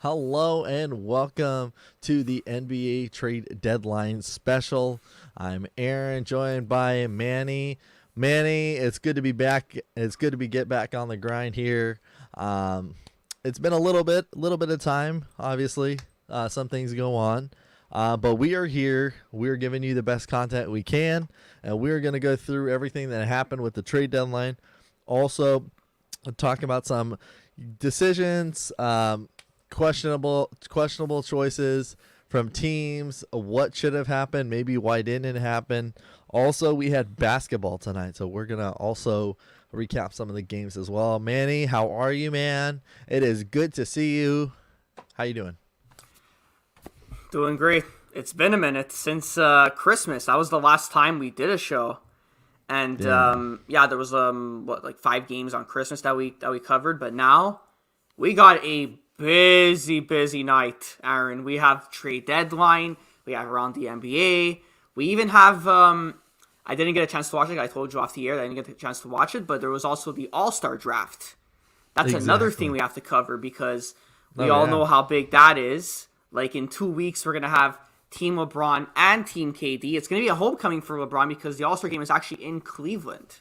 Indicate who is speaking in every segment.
Speaker 1: Hello and welcome to the NBA trade deadline special. I'm Aaron, joined by Manny. Manny, it's good to be back. It's good to get back on the grind here. It's been a little bit of time. Obviously, some things go on, but we are here. We're giving you the best content we can, and we're going to go through everything that happened with the trade deadline. Also, talk about some decisions. Questionable choices from teams, what should have happened, maybe why didn't it happen. Also, we had basketball tonight, so we're gonna also recap some of the games as well. Manny, how are you, man? It is good to see you. How you doing?
Speaker 2: Doing great. It's been a minute since Christmas. That was the last time we did a show. And there was like 5 games on Christmas that we covered, but now we got a busy night, Aaron. We have trade deadline. We have around the NBA. We even have I didn't get a chance to watch it. I told you off the air that I didn't get a chance to watch it, but there was also the All-Star draft. That's another thing we have to cover because we all know how big that is. Like in 2 weeks, we're going to have Team LeBron and Team KD. It's going to be a homecoming for LeBron because the All-Star game is actually in Cleveland.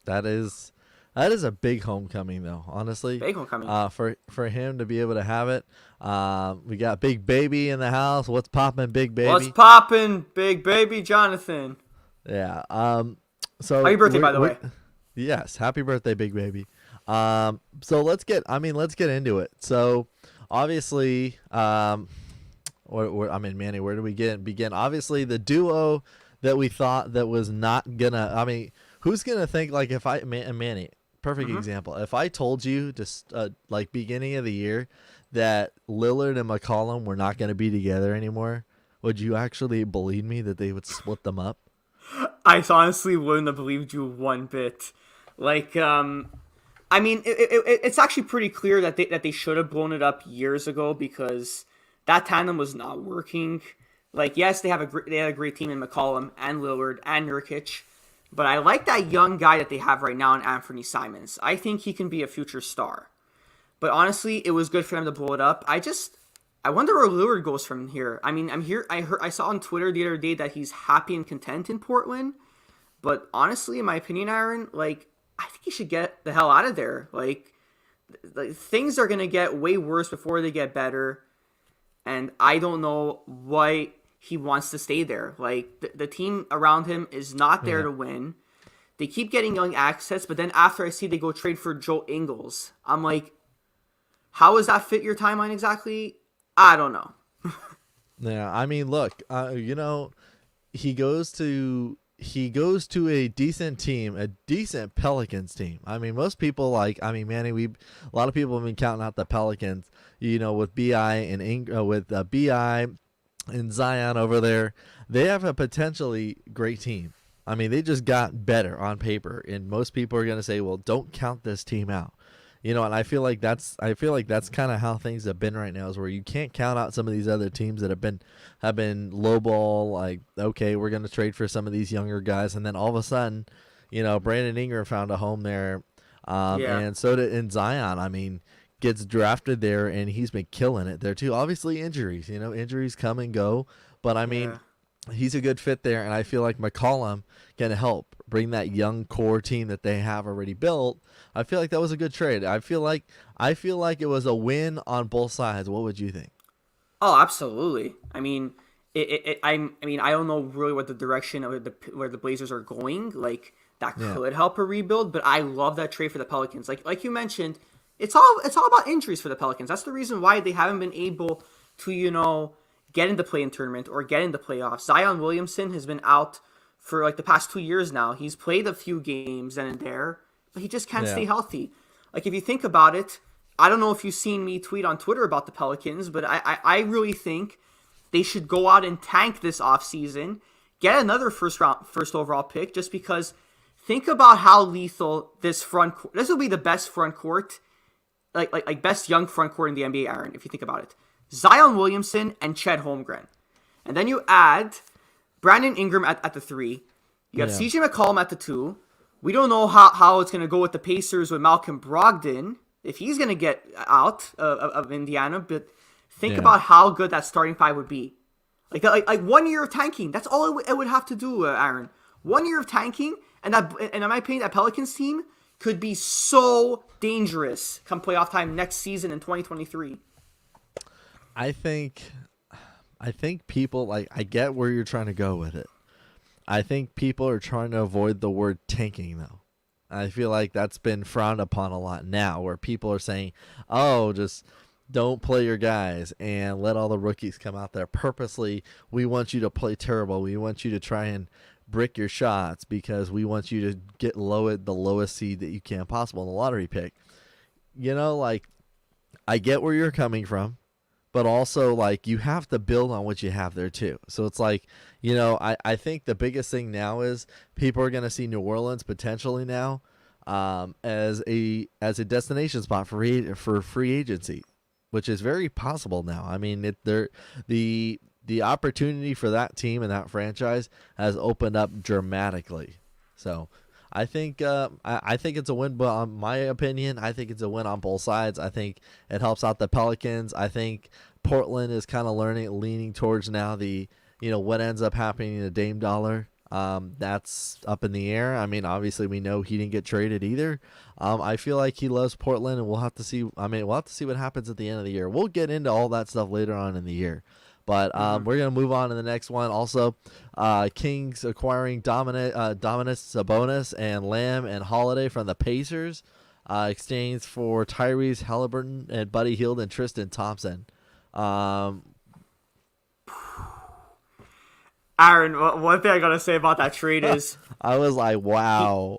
Speaker 1: That is a big homecoming, though. Honestly,
Speaker 2: big homecoming.
Speaker 1: For him to be able to have it. We got Big Baby in the house. What's poppin', Big Baby?
Speaker 2: What's poppin', Big Baby Jonathan?
Speaker 1: Yeah. So
Speaker 2: happy birthday, by the way.
Speaker 1: Yes, happy birthday, Big Baby. So let's get into it. So obviously, Manny, where do we begin? Obviously, the duo that we thought that was not gonna. I mean, who's gonna think like if Manny? Perfect example. If I told you just like beginning of the year that Lillard and McCollum were not going to be together anymore, would you actually believe me that they would split them up?
Speaker 2: I honestly wouldn't have believed you one bit. Like, I mean, it's actually pretty clear that they should have blown it up years ago because that tandem was not working. Like, yes, they had a great team in McCollum and Lillard and Nurkic. But I like that young guy that they have right now in Anthony Simons. I think he can be a future star. But honestly, it was good for them to blow it up. I wonder where Lillard goes from here. I mean, I saw on Twitter the other day that he's happy and content in Portland. But honestly, in my opinion, Aaron, like, I think he should get the hell out of there. Like things are going to get way worse before they get better. And I don't know why he wants to stay there. Like, the team around him is not there to win. They keep getting young assets, but then after I see they go trade for Joe Ingles, I'm like, how does that fit your timeline exactly? I don't know.
Speaker 1: Yeah, I mean, look, he goes to a decent team, a decent Pelicans team. I mean, most people Manny, a lot of people have been counting out the Pelicans, with BI and BI and Zion over there. They have a potentially great team. I mean, they just got better on paper, and most people are going to say, well, don't count this team out. And I feel like that's kind of how things have been right now, is where you can't count out some of these other teams that have been lowball, like, okay, we're going to trade for some of these younger guys, and then all of a sudden, Brandon Ingram found a home there, and so did Zion. I mean, gets drafted there, and he's been killing it there too. Obviously, injuries, injuries come and go, but I mean, he's a good fit there, and I feel like McCollum can help bring that young core team that they have already built. I feel like that was a good trade. I feel like it was a win on both sides. What would you think?
Speaker 2: Oh, absolutely. I mean, I don't know really what the direction of where the Blazers are going. Like, that could help a rebuild, but I love that trade for the Pelicans. Like you mentioned, it's all about injuries for the Pelicans. That's the reason why they haven't been able to, get into play-in tournament or get into playoffs. Zion Williamson has been out for like the past 2 years now. He's played a few games and there, but he just can't stay healthy. Like, if you think about it, I don't know if you've seen me tweet on Twitter about the Pelicans, but I really think they should go out and tank this offseason, get another first overall pick, just because think about how lethal this will be the best front court, like best young front court in the NBA, Aaron, if you think about it. Zion Williamson and Chet Holmgren. And then you add Brandon Ingram at the 3. You got CJ McCollum at the 2. We don't know how it's going to go with the Pacers with Malcolm Brogdon. if he's gonna get out of Indiana. But think
Speaker 1: Yeah.
Speaker 2: about how good that starting five would be. Like 1 year of tanking. That's all it would have to do, Aaron. 1 year of tanking, and in my opinion, that Pelicans team could be so dangerous come playoff time next season in 2023.
Speaker 1: I think people like I get where you're trying to go with it. I think people are trying to avoid the word tanking though. I feel like that's been frowned upon a lot now where people are saying, "Oh, just don't play your guys and let all the rookies come out there purposely. We want you to play terrible. We want you to try and brick your shots because we want you to get the lowest seed that you can possible in the lottery pick." You know, like I get where you're coming from, but also like you have to build on what you have there too. So it's like, you know, I think the biggest thing now is people are going to see New Orleans potentially now as a destination spot for free agency, which is very possible now. I mean, the opportunity for that team and that franchise has opened up dramatically. So I think I think it's a win, but in my opinion, I think it's a win on both sides. I think it helps out the Pelicans. I think Portland is kind of leaning towards now what ends up happening to Dame Dollar. That's up in the air. I mean, obviously we know he didn't get traded either. I feel like he loves Portland, and we'll have to see. I mean, we'll have to see what happens at the end of the year. We'll get into all that stuff later on in the year. But we're going to move on to the next one. Also, Kings acquiring Dominus Sabonis and Lamb and Holiday from the Pacers. Exchange for Tyrese Halliburton and Buddy Hield and Tristan Thompson.
Speaker 2: Aaron, one thing I gotta say about that trade is
Speaker 1: I was like, wow.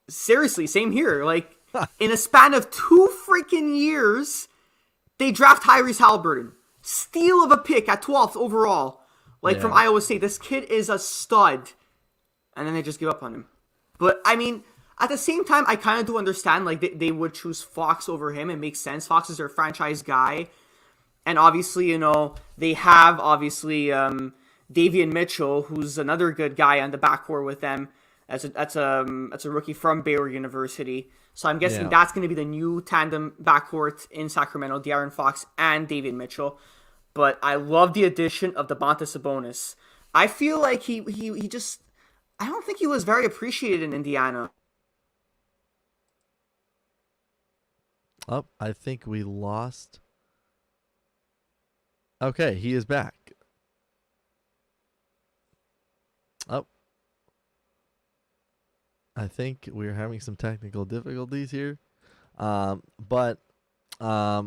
Speaker 2: Seriously, same here. Like, in a span of 2 freaking years, they draft Tyrese Halliburton. Steal of a pick at 12th overall. From Iowa State. This kid is a stud. And then they just give up on him. But, I mean, at the same time, I kind of do understand, like, they would choose Fox over him. It makes sense. Fox is their franchise guy. And obviously, you know, they have, Davion Mitchell, who's another good guy on the backcourt with them. That's a rookie from Baylor University. So I'm guessing that's going to be the new tandem backcourt in Sacramento, De'Aaron Fox and Davion Mitchell. But I love the addition of Domantas Sabonis. I feel like he just, I don't think he was very appreciated in Indiana.
Speaker 1: Oh, I think we lost. Okay, he is back. Oh. I think we're having some technical difficulties here. But I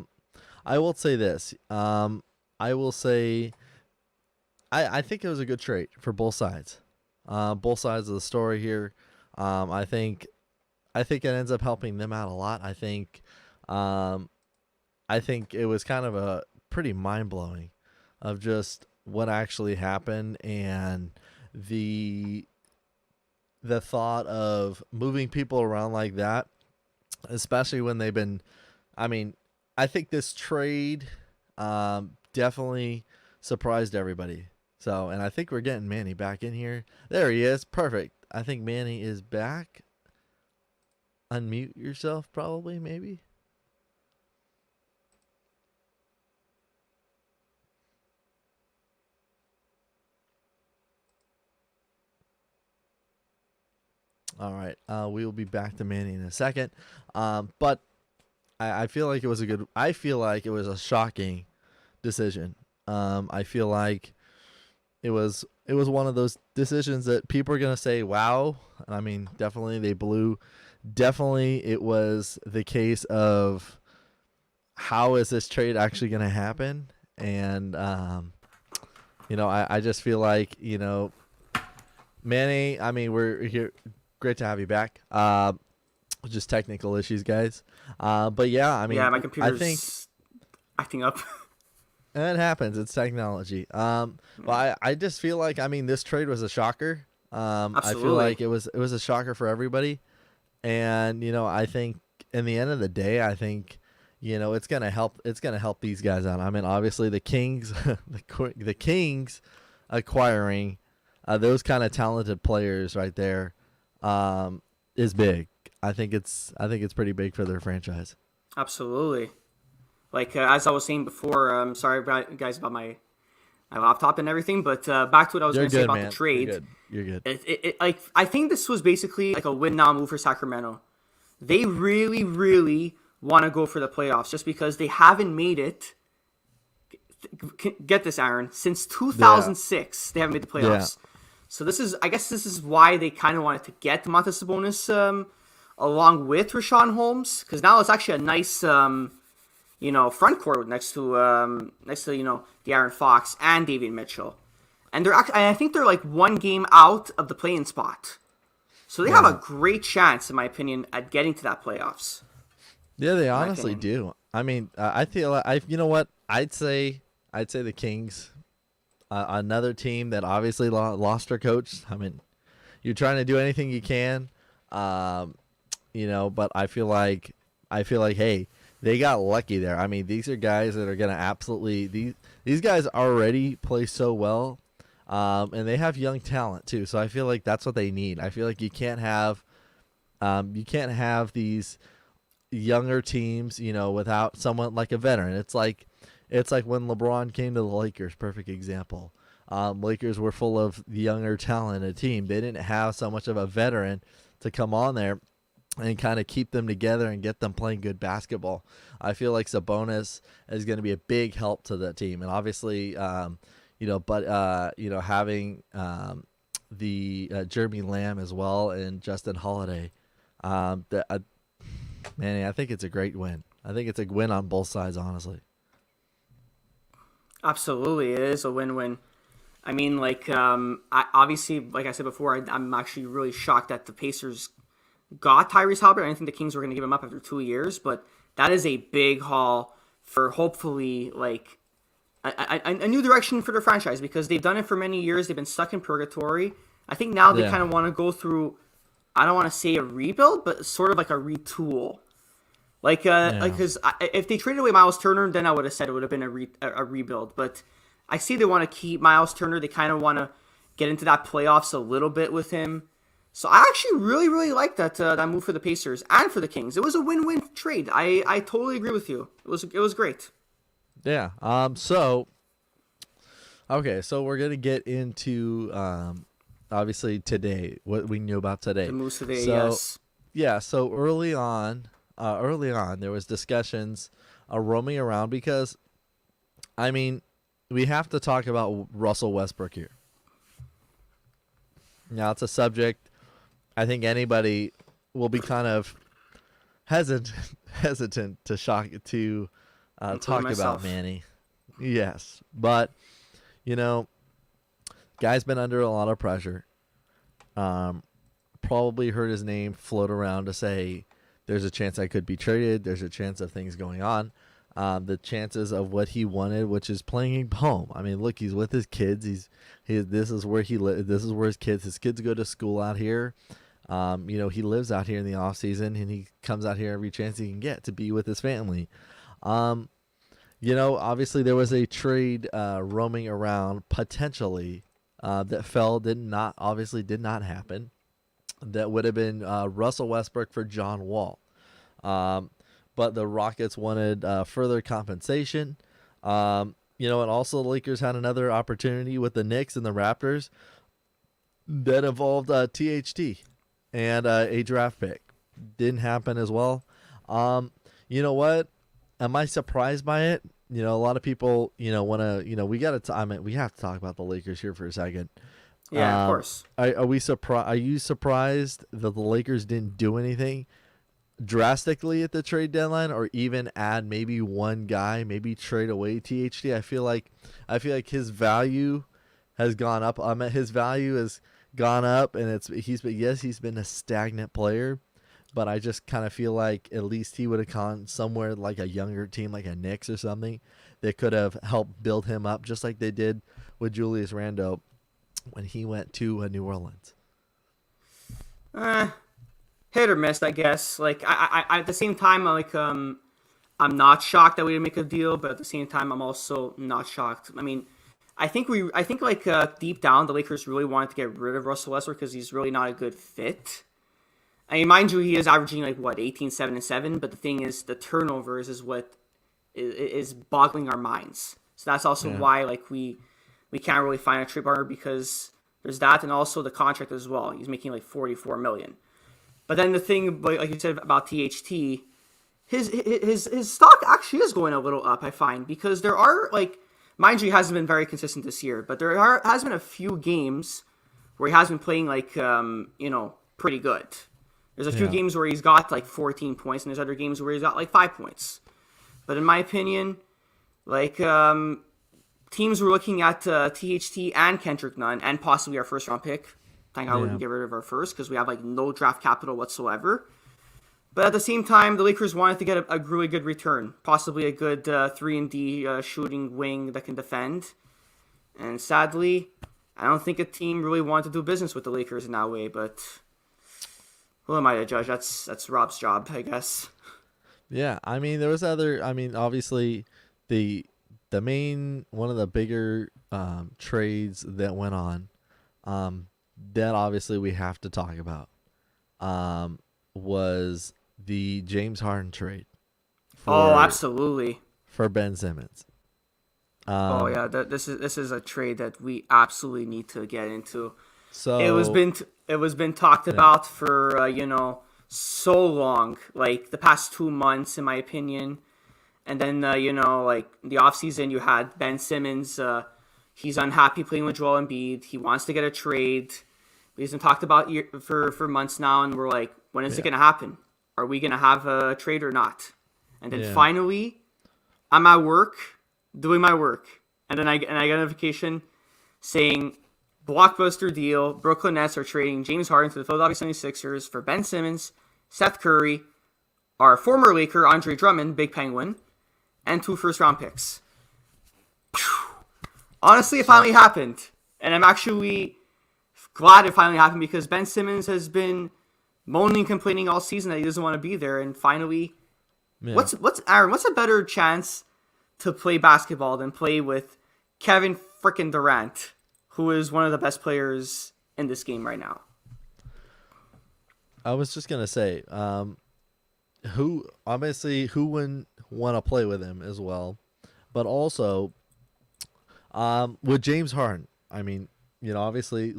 Speaker 1: will say this. I will say I think it was a good trade for both sides. Both sides of the story here. I think it ends up helping them out a lot. I think it was kind of a pretty mind-blowing of just what actually happened and the thought of moving people around like that, especially when they've been, I mean, I think this trade definitely surprised everybody. So, and I think we're getting Manny back in here. There he is. Perfect. I think Manny is back. Unmute yourself, probably, maybe. All right. We will be back to Manny in a second. But I feel like it was a shocking decision. I feel like it was one of those decisions that people are going to say, wow. I mean, definitely they blew. Definitely it was the case of how is this trade actually going to happen? And, I just feel like, Manny, I mean, we're here. Great to have you back. Just technical issues, guys. But yeah, I mean,
Speaker 2: my computer's acting up.
Speaker 1: It happens. It's technology. Well, I just feel like, I mean, this trade was a shocker.
Speaker 2: Absolutely.
Speaker 1: I feel like it was a shocker for everybody. And, I think in the end of the day, I think, it's going to help these guys out. I mean, obviously the Kings, the Kings acquiring those kind of talented players right there is big. I think it's pretty big for their franchise.
Speaker 2: Absolutely. Like as I was saying before, sorry guys about my laptop and everything, but back to what I was
Speaker 1: You're
Speaker 2: going to say
Speaker 1: good,
Speaker 2: about the
Speaker 1: man. You're
Speaker 2: trade.
Speaker 1: good. You're good.
Speaker 2: Like I think this was basically like a win now move for Sacramento. They really, really want to go for the playoffs just because they haven't made it. Get this, Aaron. Since
Speaker 1: Yeah.
Speaker 2: 2006, they haven't made the
Speaker 1: Yeah.
Speaker 2: playoffs. So I guess, this is why they kind of wanted to get Domantas Sabonis along with Rashawn Holmes, because now it's actually a nice, front court next to De'Aaron Fox and David Mitchell, and I think they're like one game out of the play-in spot. So they have a
Speaker 1: Yeah.
Speaker 2: great chance, in my opinion, at getting to that playoffs.
Speaker 1: Yeah, they
Speaker 2: In my
Speaker 1: honestly
Speaker 2: opinion,
Speaker 1: do. I mean, I feel like you know what? I'd say the Kings, another team that obviously lost their coach. I mean, you're trying to do anything you can, um, but I feel like hey, they got lucky there. I mean, these are guys that are gonna absolutely these guys already play so well, and they have young talent too. So I feel like that's what they need. I feel like you can't have these younger teams, without someone like a veteran. It's like when LeBron came to the Lakers, perfect example. Lakers were full of younger talented team. They didn't have so much of a veteran to come on there and kind of keep them together and get them playing good basketball. I feel like Sabonis is going to be a big help to that team, and obviously, having the Jeremy Lamb as well and Justin Holiday. That Manny, I think it's a great win. I think it's a win on both sides, honestly.
Speaker 2: absolutely, it is a win-win. I mean, like, obviously, like I said before, I'm actually really shocked that the Pacers got Tyrese Halliburton. I didn't think the Kings were going to give him up after 2 years, but that is a big haul for hopefully like a new direction for their franchise, because they've done it for many years. They've been stuck in purgatory. I think now they
Speaker 1: Yeah,
Speaker 2: kind of want to go through. I don't want to say a rebuild, but sort of like a retool.
Speaker 1: yeah,
Speaker 2: Because if they traded away Miles Turner, then I would have said it would have been a rebuild. But I see they want to keep Miles Turner. They kind of want to get into that playoffs a little bit with him. So I actually really, really like that move for the Pacers and for the Kings. It was a win-win trade. I totally agree with you. It was great.
Speaker 1: yeah. So okay, so we're gonna get into obviously today what we knew about
Speaker 2: The
Speaker 1: today.
Speaker 2: moves today,
Speaker 1: So
Speaker 2: yes.
Speaker 1: yeah, so early on, there was discussions roaming around because I mean we have to talk about Russell Westbrook here. Now it's a subject I think anybody will be kind of hesitant hesitant to
Speaker 2: Including
Speaker 1: talk about
Speaker 2: myself.
Speaker 1: Manny. Yes, but you know, guy's been under a lot of pressure. Um, Probably heard his name float around to say there's a chance I could be traded. There's a chance of things going on. The chances of what he wanted, which is playing home. I mean, look, he's with his kids. This is where he This is where his kids go to school out here. He lives out here in the off season, and he comes out here every chance he can get to be with his family. Um, Obviously there was a trade roaming around potentially that did not happen. That would have been Russell Westbrook for John Wall. Um, but the Rockets wanted further compensation. And also the Lakers had another opportunity with the Knicks and the Raptors that involved THT and a draft pick. Didn't happen as well. Um, you know what? Am I surprised by it? A lot of people, want to, I mean, we have to talk about the Lakers here for a second.
Speaker 2: Yeah, of course.
Speaker 1: Are we surprised? Are you surprised that the Lakers didn't do anything drastically at the trade deadline, or even add maybe one guy, maybe trade away THD? I feel like his value has gone up. His value has gone up, and he's been a stagnant player, but I just kind of feel like at least he would have gone somewhere like a younger team, like a Knicks or something, that could have helped build him up, just like they did with Julius Randle when he went to New Orleans.
Speaker 2: Eh, hit or miss, I guess. Like at the same time, I'm not shocked that we didn't make a deal, but at the same time, I'm also not shocked. I mean, I think deep down, the Lakers really wanted to get rid of Russell Westbrook because he's really not a good fit. I mean, mind you, he is averaging like what 18, 7, and 7. But the thing is, the turnovers is what is boggling our minds. So that's also why like we can't really find a trade partner, because there's that, and also the contract as well. He's making like 44 million. But then the thing, like you said about THT, his stock actually is going a little up, I find, because there are like, mind you, he hasn't been very consistent this year, but has been a few games where he has been playing like pretty good. There's a few games where he's got like 14 points, and there's other games where he's got like 5 points. But in my opinion, like teams were looking at THT and Kendrick Nunn and possibly our first round pick. Thank God I wouldn't get rid of our first, because we have like no draft capital whatsoever. But at the same time, the Lakers wanted to get a really good return, possibly a good 3-and-D shooting wing that can defend. And sadly, I don't think a team really wanted to do business with the Lakers in that way. But who am I to judge? That's Rob's job, I guess.
Speaker 1: Yeah, I mean, there was obviously the main one of the bigger trades that went on, that obviously we have to talk about, was the James Harden trade.
Speaker 2: Absolutely.
Speaker 1: For Ben Simmons.
Speaker 2: This is a trade that we absolutely need to get into.
Speaker 1: So
Speaker 2: it was been talked about for so long, like the past 2 months, in my opinion. And then like the offseason, you had Ben Simmons. He's unhappy playing with Joel Embiid. He wants to get a trade. He's been talked about for months now, and we're like, when is it going to happen? Are we going to have a trade or not? And then finally, I'm at work doing my work, and then I get a notification saying, blockbuster deal, Brooklyn Nets are trading James Harden to the Philadelphia 76ers for Ben Simmons, Seth Curry, our former Laker Andre Drummond, Big Penguin, and 2 first-round picks. Honestly, it finally happened, and I'm actually glad it finally happened, because Ben Simmons has been moaning and complaining all season that he doesn't want to be there, and finally, what's Aaron? What's a better chance to play basketball than play with Kevin frickin' Durant, who is one of the best players in this game right now?
Speaker 1: I was just gonna say, who wouldn't want to play with him as well, but also, with James Harden, I mean, obviously,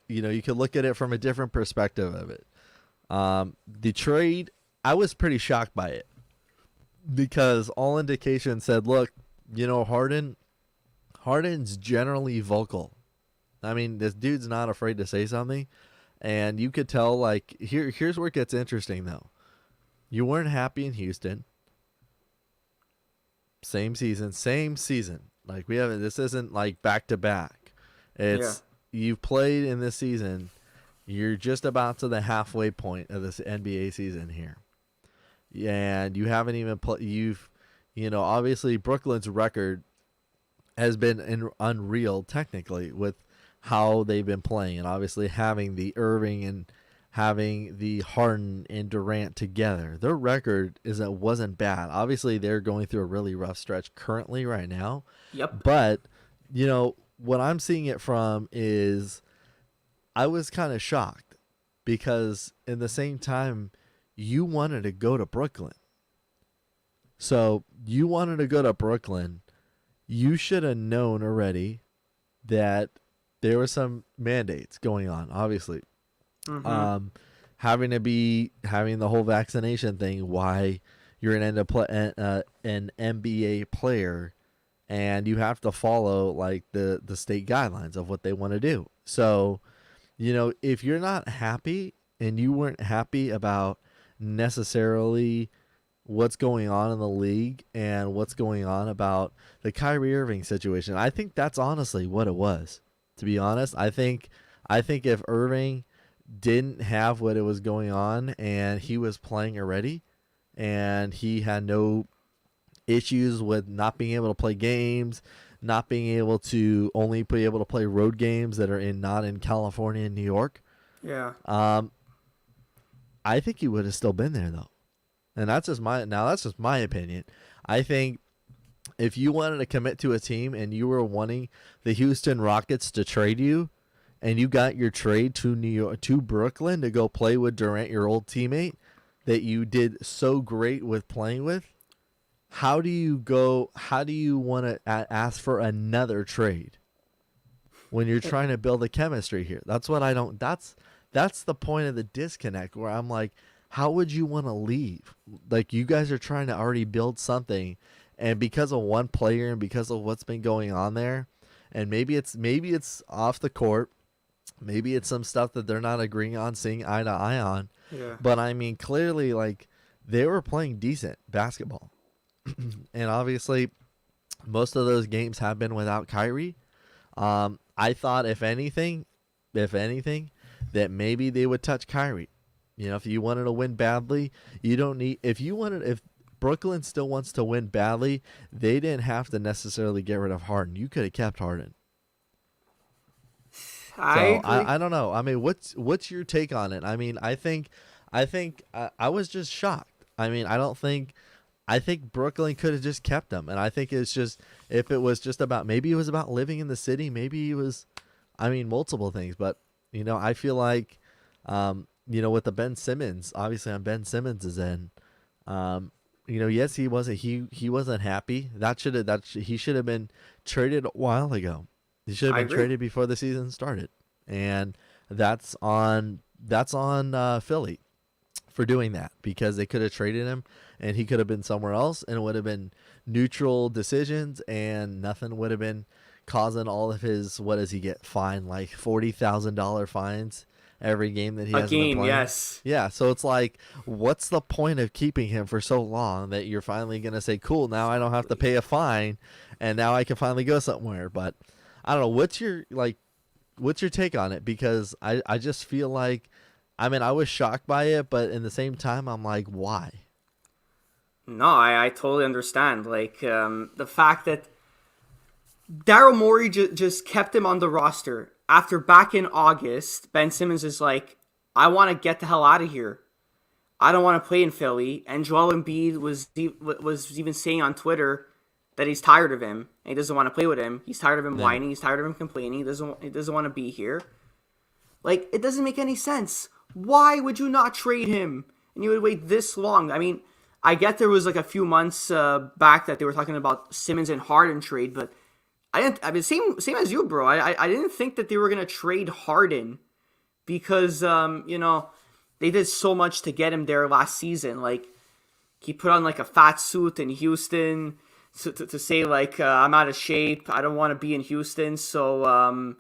Speaker 1: you could look at it from a different perspective of it. The trade, I was pretty shocked by it, because all indications said, look, Harden's generally vocal. I mean, this dude's not afraid to say something, and you could tell, like, here's where it gets interesting, though. You weren't happy in Houston. Same season. Like, this isn't like back to back. It's you've played in this season. You're just about to the halfway point of this NBA season here, and you haven't even played. Obviously Brooklyn's record has been unreal technically with how they've been playing, and obviously having the Irving and having the Harden and Durant together, their record wasn't bad. Obviously, they're going through a really rough stretch currently right now.
Speaker 2: Yep.
Speaker 1: But what I'm seeing it from is, I was kind of shocked, because in the same time, you wanted to go to Brooklyn. So you wanted to go to Brooklyn. You should have known already that there were some mandates going on, obviously. Mm-hmm. Having the whole vaccination thing, why you're an NBA player, and you have to follow like the state guidelines of what they want to do. So, if you're not happy, and you weren't happy about necessarily what's going on in the league and what's going on about the Kyrie Irving situation, I think that's honestly what it was. To be honest, I think if Irving didn't have what it was going on, and he was playing already, and he had no issues with not being able to play games, not being able to only be able to play road games that are not in California and New York.
Speaker 2: Yeah.
Speaker 1: I think he would have still been there, though. And that's just my opinion. I think if you wanted to commit to a team and you were wanting the Houston Rockets to trade you, and you got your trade to New York, to Brooklyn, to go play with Durant, your old teammate that you did so great with playing with, how do you go? How do you want to ask for another trade when you're trying to build a chemistry here? That's what I don't. That's the point of the disconnect where I'm like, how would you want to leave? Like, you guys are trying to already build something, and because of one player and because of what's been going on there, and maybe it's off the court, maybe it's some stuff that they're not agreeing on, seeing eye to eye on.
Speaker 2: Yeah.
Speaker 1: But I mean, clearly, like, they were playing decent basketball, and obviously, most of those games have been without Kyrie. I thought if anything, that maybe they would touch Kyrie. You know, if you wanted to win badly, you don't need. If Brooklyn still wants to win badly, they didn't have to necessarily get rid of Harden. You could have kept Harden.
Speaker 2: I
Speaker 1: So
Speaker 2: agree.
Speaker 1: I don't know. I mean, what's your take on it? I mean, I was just shocked. I mean, I think Brooklyn could have just kept him, and I think it's just, if it was just about, maybe it was about living in the city, maybe it was, I mean, multiple things. But I feel like, with the Ben Simmons, obviously on Ben Simmons' end, yes, he wasn't happy. He should have been traded a while ago. He should have
Speaker 2: I
Speaker 1: been
Speaker 2: agree.
Speaker 1: traded before the season started, and that's on Philly for doing that, because they could have traded him and he could have been somewhere else, and it would have been neutral decisions, and nothing would have been causing all of his, what does he get fined, like $40,000 fines every game that he
Speaker 2: A
Speaker 1: hasn't been
Speaker 2: game,
Speaker 1: playing.
Speaker 2: yes.
Speaker 1: Yeah, so it's like, what's the point of keeping him for so long that you're finally gonna say, cool, now I don't have to pay a fine, and now I can finally go somewhere? But I don't know. What's your take on it? Because I just feel like, I mean, I was shocked by it, but in the same time, I'm like, why?
Speaker 2: No, I totally understand. Like, the fact that Daryl Morey just kept him on the roster after back in August, Ben Simmons is like, I want to get the hell out of here. I don't want to play in Philly. And Joel Embiid was even saying on Twitter that he's tired of him and he doesn't want to play with him. He's tired of him
Speaker 1: Yeah.
Speaker 2: whining. He's tired of him complaining. He doesn't want to be here. Like, it doesn't make any sense. Why would you not trade him? And you would wait this long. I mean, I get there was like a few months back that they were talking about Simmons and Harden trade, but I didn't. I mean, same as you, bro. I didn't think that they were gonna trade Harden because they did so much to get him there last season. Like, he put on like a fat suit in Houston to say like, I'm out of shape. I don't want to be in Houston. So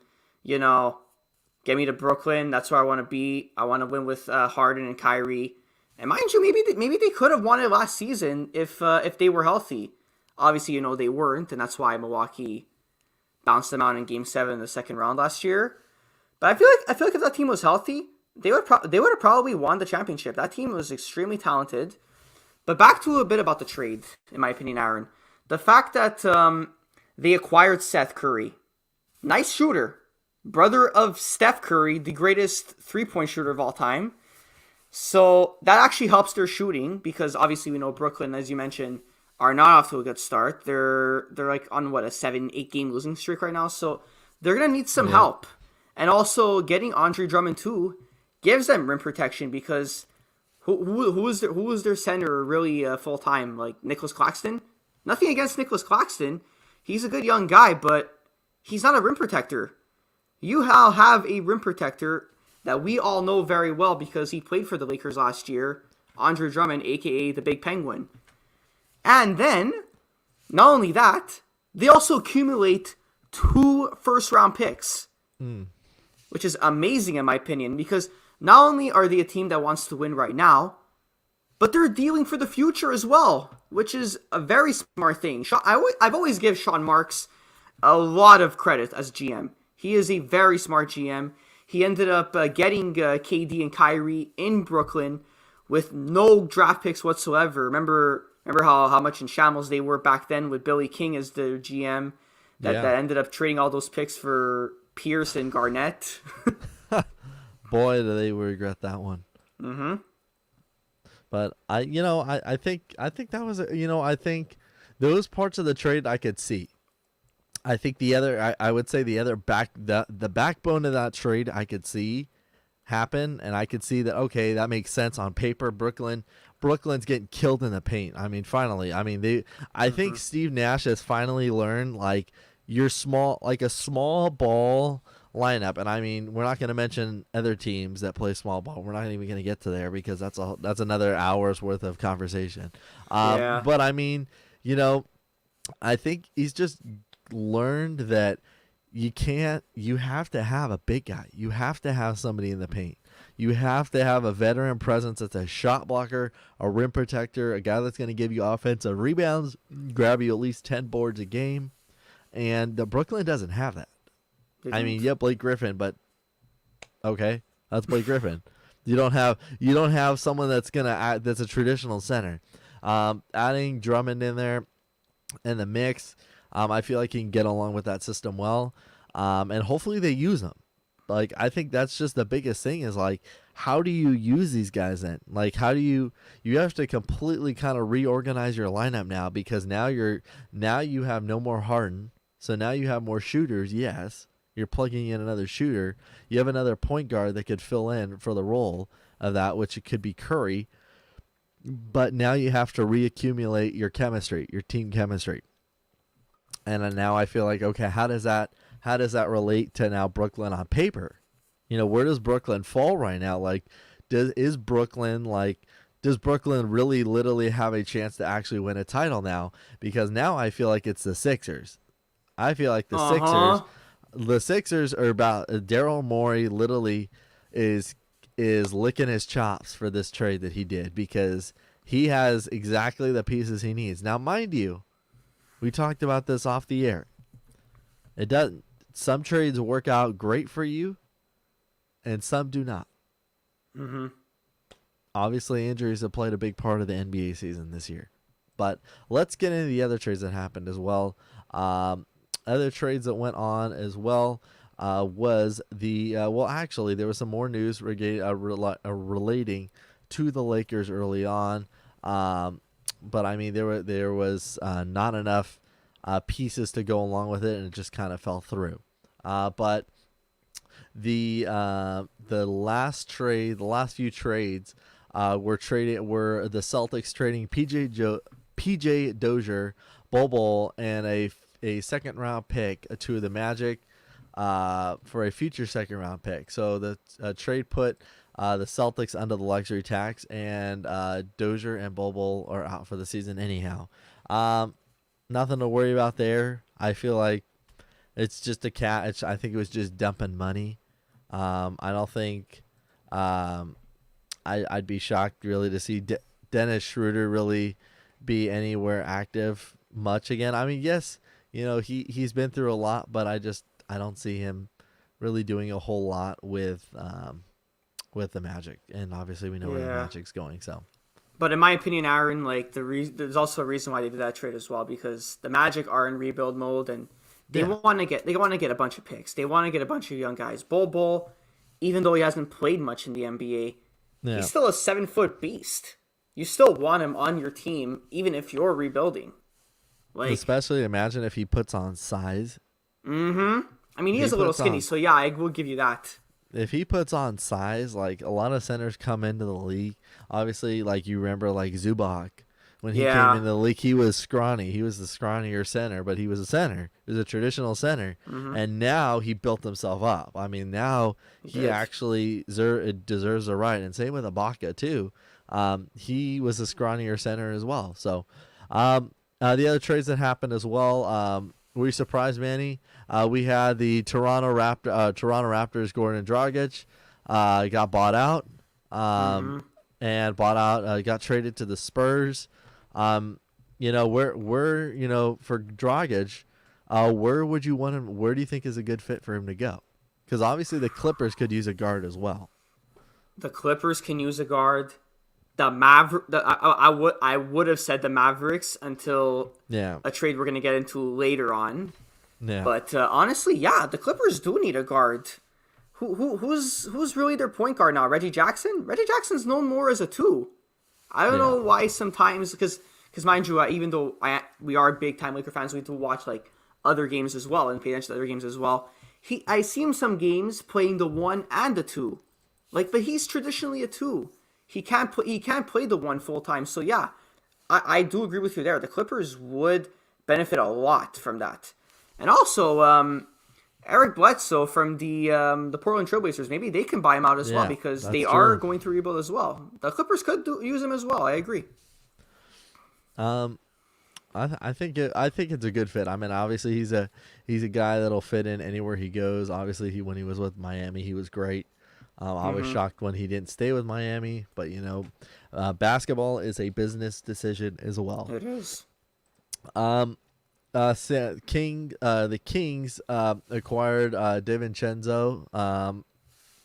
Speaker 2: get me to Brooklyn. That's where I want to be. I want to win with Harden and Kyrie. And mind you, maybe they could have won it last season if they were healthy. Obviously, they weren't, and that's why Milwaukee bounced them out in Game 7 in the second round last year. But I feel like if that team was healthy, they would have probably won the championship. That team was extremely talented. But back to a bit about the trade, in my opinion, Aaron. The fact that they acquired Seth Curry, nice shooter, brother of Steph Curry, the greatest three-point shooter of all time. So that actually helps their shooting because obviously we know Brooklyn, as you mentioned, are not off to a good start. They're like on a 7-8 game losing streak right now. So they're gonna need some help. And also getting Andre Drummond too gives them rim protection because who is their center really full time, like Nicholas Claxton? Nothing against Nicholas Claxton. He's a good young guy, but he's not a rim protector. You have a rim protector that we all know very well because he played for the Lakers last year, Andre Drummond, aka the Big Penguin. And then, not only that, they also accumulate 2 first-round picks, which is amazing in my opinion because not only are they a team that wants to win right now, but they're dealing for the future as well, which is a very smart thing. I've always give Sean Marks a lot of credit as GM. He is a very smart GM. He ended up getting KD and Kyrie in Brooklyn with no draft picks whatsoever. Remember how much in shambles they were back then with Billy King as the GM that ended up trading all those picks for Pierce and Garnett.
Speaker 1: Boy, do they regret that one.
Speaker 2: Mm-hmm.
Speaker 1: But I think that was I think those parts of the trade I could see. I think I would say the other the backbone of that trade I could see happen, and I could see that, okay, that makes sense on paper. Brooklyn's getting killed in the paint. I mean, finally, I think Steve Nash has finally learned, like, you're small, like a small ball lineup, and I mean, we're not going to mention other teams that play small ball. We're not even going to get to there because that's another hour's worth of conversation.
Speaker 2: Yeah.
Speaker 1: But I mean, I think he's just learned that you have to have a big guy. You have to have somebody in the paint. You have to have a veteran presence that's a shot blocker, a rim protector, a guy that's going to give you offensive rebounds, grab you at least 10 boards a game. And the Brooklyn doesn't have that. I mean, yeah, Blake Griffin, but okay, that's Blake Griffin. You don't have someone that's that's a traditional center. Adding Drummond in there in the mix, I feel like he can get along with that system well, and hopefully they use him. Like, I think that's just the biggest thing is, like, how do you use these guys then? Like, how do you have to completely kind of reorganize your lineup now, because now you have no more Harden, so now you have more shooters. Yes, you're plugging in another shooter. You have another point guard that could fill in for the role of that, which it could be Curry. But now you have to reaccumulate your chemistry, your team chemistry. And now I feel like, okay, how does that relate to now Brooklyn on paper? Where does Brooklyn fall right now? Like, does Brooklyn really literally have a chance to actually win a title now? Because now I feel like it's the Sixers. I feel like the Sixers are about, Daryl Morey literally is licking his chops for this trade that he did, because he has exactly the pieces he needs. Now, mind you, we talked about this off the air. It doesn't. Some trades work out great for you, and some do not.
Speaker 2: Mm-hmm.
Speaker 1: Obviously, injuries have played a big part of the NBA season this year. But let's get into the other trades that happened as well. Other trades that went on as well was actually, there was some more news relating to the Lakers early on. But I mean, there was not enough pieces to go along with it, and it just kind of fell through. But the last few trades were the Celtics trading PJ Dozier, Bol, and a second round pick to the Magic for a future second round pick. So the trade put the Celtics under the luxury tax, and Dozier and Bol are out for the season anyhow. Nothing to worry about there. I feel like it's just I think it was just dumping money. I don't think I'd be shocked really to see Dennis Schroeder really be anywhere active much again. I mean, yes, he's been through a lot, but I don't see him really doing a whole lot with the Magic, and obviously we know where the Magic's going. So,
Speaker 2: but in my opinion, Aaron, like there's also a reason why they did that trade as well, because the Magic are in rebuild mode, and they want to get a bunch of picks. They want to get a bunch of young guys. Bol, even though he hasn't played much in the NBA, he's still a 7-foot beast. You still want him on your team, even if you're rebuilding. Like,
Speaker 1: especially imagine if he puts on size.
Speaker 2: Mm-hmm. I mean, he is a little skinny, so yeah, I will give you that.
Speaker 1: If he puts on size, like a lot of centers come into the league. Obviously, like you remember, like Zubac, when he came into the league, he was scrawny. He was the scrawnier center, but he was a center. He was a traditional center, and now he built himself up. I mean, now he actually deserves a right. And same with Ibaka too. He was a scrawnier center as well. So, the other trades that happened as well. Were you surprised, Manny? We had the Toronto Raptors, Goran Dragic, got bought out, and got traded to the Spurs. For Dragic, where would you want him? Where do you think is a good fit for him to go? Because obviously the Clippers could use a guard as well.
Speaker 2: The Clippers can use a guard. I would have said the Mavericks until a trade we're going to get into later on. Yeah. But honestly, the Clippers do need a guard. Who's really their point guard now? Reggie Jackson? Reggie Jackson's known more as a 2. I don't know why sometimes, because mind you, even though we are big time Laker fans, we do watch like other games as well and pay attention to other games as well. I see him some games playing the 1 and the 2. Like, but he's traditionally a 2. He can't play the 1 full time. So yeah, I do agree with you there. The Clippers would benefit a lot from that. And also, Eric Bledsoe from the Portland Trailblazers, maybe they can buy him out as well because they are going through rebuild as well. The Clippers could use him as well. I agree.
Speaker 1: I think it's a good fit. I mean, obviously he's a guy that'll fit in anywhere he goes. Obviously, when he was with Miami, he was great. I was shocked when he didn't stay with Miami, but basketball is a business decision as well.
Speaker 2: It is.
Speaker 1: The Kings acquired DiVincenzo.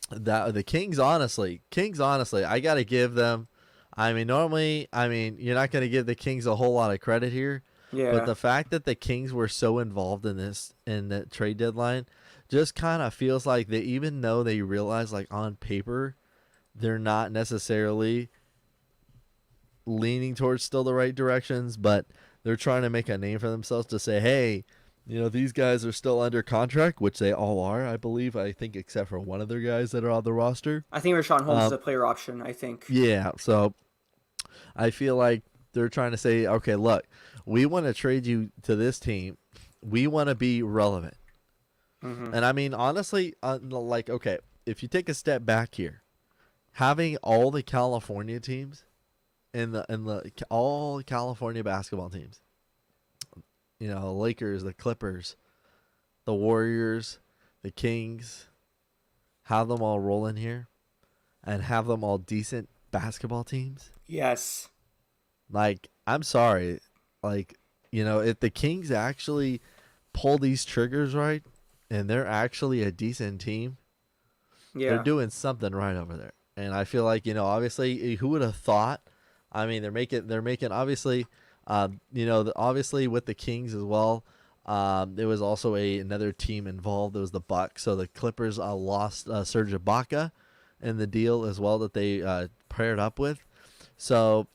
Speaker 1: The Kings honestly, I gotta give them. I mean, normally, you're not gonna give the Kings a whole lot of credit here.
Speaker 2: Yeah.
Speaker 1: But the fact that the Kings were so involved in the trade deadline, just kind of feels like they, even though they realize, like, on paper, they're not necessarily leaning towards still the right directions, but they're trying to make a name for themselves to say, hey, these guys are still under contract, which they all are, I believe. I think except for one of their guys that are on the roster.
Speaker 2: I think Rashawn Holmes is a player option, I think.
Speaker 1: Yeah, so I feel like they're trying to say, okay, look, we want to trade you to this team. We want to be relevant. Mm-hmm. And I mean, honestly, okay, if you take a step back here, having all the California teams all California basketball teams, the Lakers, the Clippers, the Warriors, the Kings, have them all rolling here and have them all decent basketball teams.
Speaker 2: Yes.
Speaker 1: Like, I'm sorry. Like, if the Kings actually pull these triggers right and they're actually a decent team, they're doing something right over there. And I feel like, obviously, who would have thought? I mean, they're making obviously, obviously with the Kings as well. There was also another team involved. It was the Bucks. So the Clippers lost Serge Ibaka in the deal as well that they paired up with. So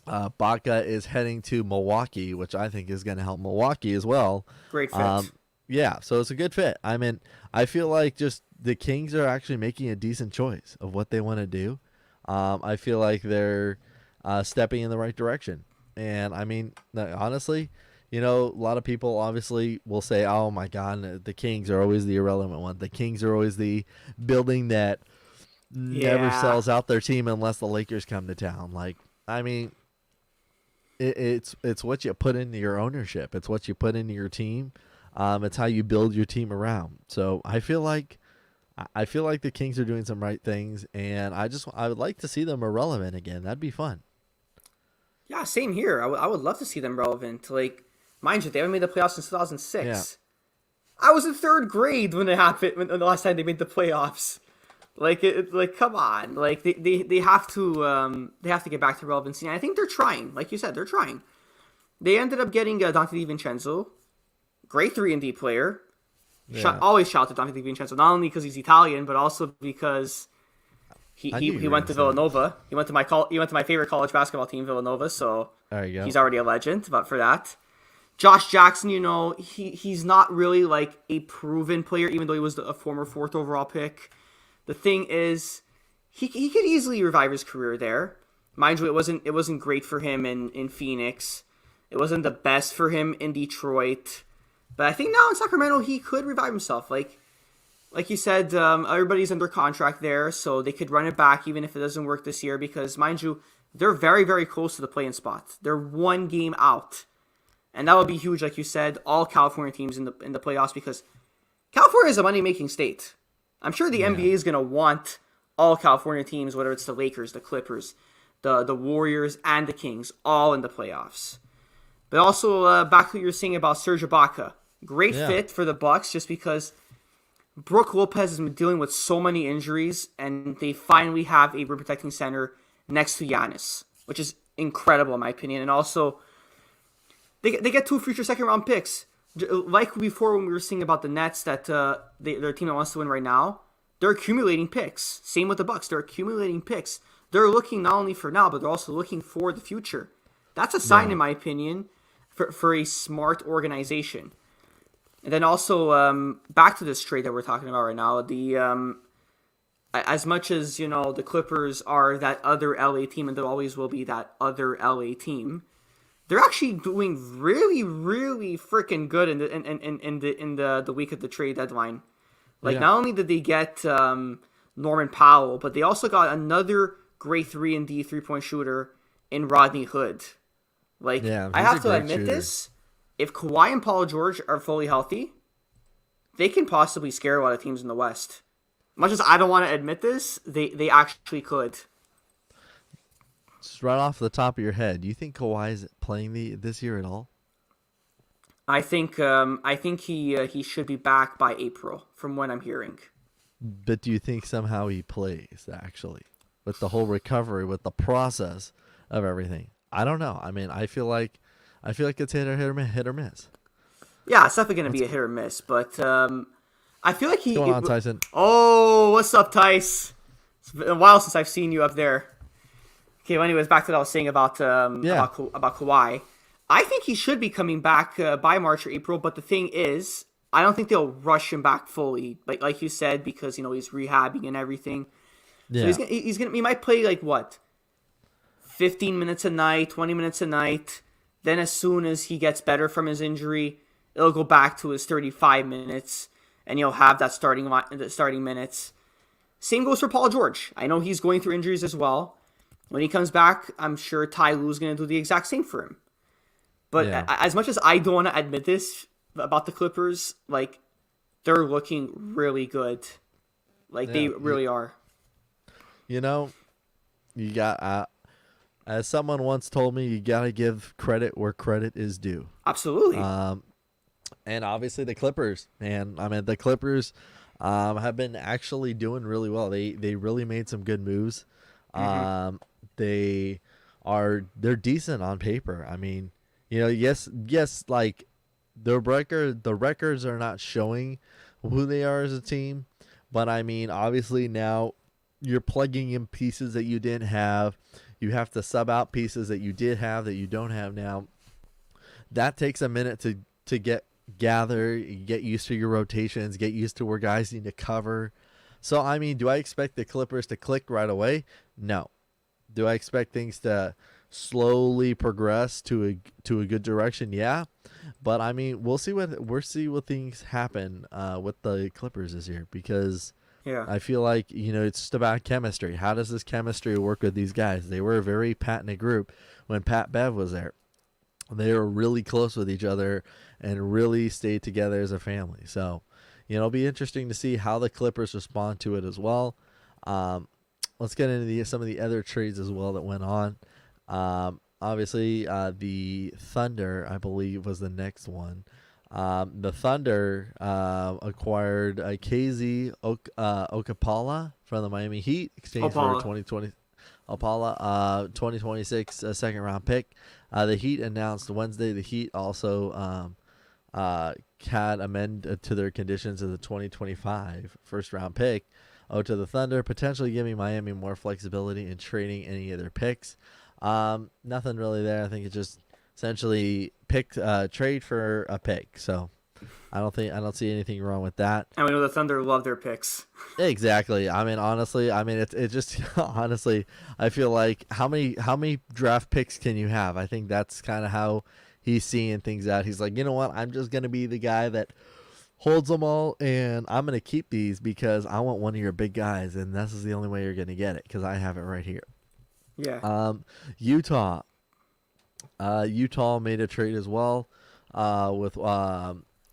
Speaker 1: Ibaka is heading to Milwaukee, which I think is going to help Milwaukee as well.
Speaker 2: Great fit.
Speaker 1: Yeah, so it's a good fit. I mean, I feel like just the Kings are actually making a decent choice of what they want to do. I feel like they're stepping in the right direction. And I mean, honestly, a lot of people obviously will say, oh my God, the Kings are always the irrelevant one. The Kings are always the building that never sells out their team unless the Lakers come to town. Like, I mean, it's what you put into your ownership. It's what you put into your team. It's how you build your team around. So I feel like the Kings are doing some right things, and I would like to see them irrelevant again. That'd be fun.
Speaker 2: Yeah, same here. I would love to see them relevant. Like, mind you, they haven't made the playoffs since 2006.
Speaker 1: Yeah.
Speaker 2: I was in third grade when it happened. When the last time they made the playoffs. Like, come on. Like, they have to get back to relevancy. And I think they're trying. Like you said, they're trying. They ended up getting Dante DiVincenzo, great 3-and-D player.
Speaker 1: Yeah.
Speaker 2: Always shout to Dante DiVincenzo, not only because he's Italian, but also because he went to Villanova. He went to my favorite college basketball team, Villanova. So
Speaker 1: there you go.
Speaker 2: He's already a legend. But for that, Josh Jackson, he's not really like a proven player, even though he was a former 4th overall pick. The thing is, he could easily revive his career there. Mind you, it wasn't great for him in Phoenix. It wasn't the best for him in Detroit. But I think now in Sacramento, he could revive himself. Like you said, everybody's under contract there, so they could run it back even if it doesn't work this year. Because, mind you, they're very, very close to the play-in spot. They're one game out. And that would be huge, like you said, all California teams in the playoffs, because California is a money-making state. I'm sure the NBA is going to want all California teams, whether it's the Lakers, the Clippers, the Warriors, and the Kings, all in the playoffs. But also, back to what you were saying about Serge Ibaka. Great fit for the Bucks, just because Brook Lopez has been dealing with so many injuries, and they finally have a rim protecting center next to Giannis, which is incredible in my opinion. And also, they get 2 future second round picks. Like before when we were saying about the Nets, that they're a team that wants to win right now. They're accumulating picks. Same with the Bucks. They're accumulating picks. They're looking not only for now, but they're also looking for the future. That's a sign, in my opinion, for a smart organization. And then also back to this trade that we're talking about right now. The as much as the Clippers are that other LA team, and there always will be that other LA team, they're actually doing really, really freaking good in the week of the trade deadline. Like,
Speaker 1: Yeah.
Speaker 2: not only did they get Norman Powell, but they also got another great 3-and-D 3-point shooter in Rodney Hood. Like,
Speaker 1: Yeah,
Speaker 2: I
Speaker 1: he's a
Speaker 2: have to
Speaker 1: great
Speaker 2: admit
Speaker 1: shooter.
Speaker 2: this: if Kawhi and Paul George are fully healthy, they can possibly scare a lot of teams in the West. Much as I don't want to admit this, they actually could.
Speaker 1: Just right off the top of your head, do you think Kawhi is playing this year at all?
Speaker 2: I think he should be back by April, from what I'm hearing.
Speaker 1: But do you think somehow he plays actually with the whole recovery, with the process of everything? I don't know. I mean, I feel like it's hit or miss.
Speaker 2: Yeah, it's definitely gonna be a hit or miss, but I feel like
Speaker 1: What's going on, Tyson?
Speaker 2: Oh, what's up, Tice? It's been a while since I've seen you up there. Okay, well, anyways, back to what I was saying about
Speaker 1: Yeah.
Speaker 2: about Kawhi. I think he should be coming back by March or April, but the thing is, I don't think they'll rush him back fully, like you said, because he's rehabbing and everything. So
Speaker 1: Yeah.
Speaker 2: he might play like what, 15 minutes a night, 20 minutes a night. Then as soon as he gets better from his injury, it'll go back to his 35 minutes, and he'll have that the starting minutes. Same goes for Paul George. I know he's going through injuries as well. When he comes back, I'm sure Ty Lue's going to do the exact same for him. But
Speaker 1: Yeah.
Speaker 2: as much as I don't want to admit this about the Clippers, like, they're looking really good. Like, they
Speaker 1: Yeah.
Speaker 2: really are.
Speaker 1: You know, you got as someone once told me, you got to give credit where credit is due.
Speaker 2: Absolutely.
Speaker 1: And obviously the Clippers, man. I mean, the Clippers have been actually doing really well. They really made some good moves. They they're decent on paper. I mean, yes, like the records are not showing who they are as a team, but I mean, obviously now you're plugging in pieces that you didn't have. You have to sub out pieces that you did have that you don't have now. That takes a minute to get used to your rotations, get used to where guys need to cover. So I mean, do I expect the Clippers to click right away? No. Do I expect things to slowly progress to a good direction? Yeah. But I mean, we'll see what things happen with the Clippers this year, because
Speaker 2: Yeah.
Speaker 1: I feel like, it's just about chemistry. How does this chemistry work with these guys? They were a very patented group when Pat Bev was there. They were really close with each other and really stayed together as a family. So, it'll be interesting to see how the Clippers respond to it as well. Let's get into some of the other trades as well that went on. Obviously, the Thunder, I believe, was the next one. The Thunder acquired KZ Okapala from the Miami Heat, exchanged for
Speaker 2: Opala.
Speaker 1: 2020 Opala 2026 second round pick. The Heat announced Wednesday the Heat also had amended to their conditions of the 2025 first round pick. To the Thunder, potentially giving Miami more flexibility in trading any of their picks. Nothing really there. I think it's just essentially trade for a pick. So I don't see anything wrong with that.
Speaker 2: And we know the Thunder love their picks.
Speaker 1: Exactly. I mean, honestly, it just honestly, I feel like how many draft picks can you have? I think that's kind of how he's seeing things out. He's like, you know what? I'm just gonna be the guy that holds them all, and I'm gonna keep these because I want one of your big guys, and this is the only way you're gonna get it because I have it right here.
Speaker 2: Yeah.
Speaker 1: Utah. Utah made a trade as well with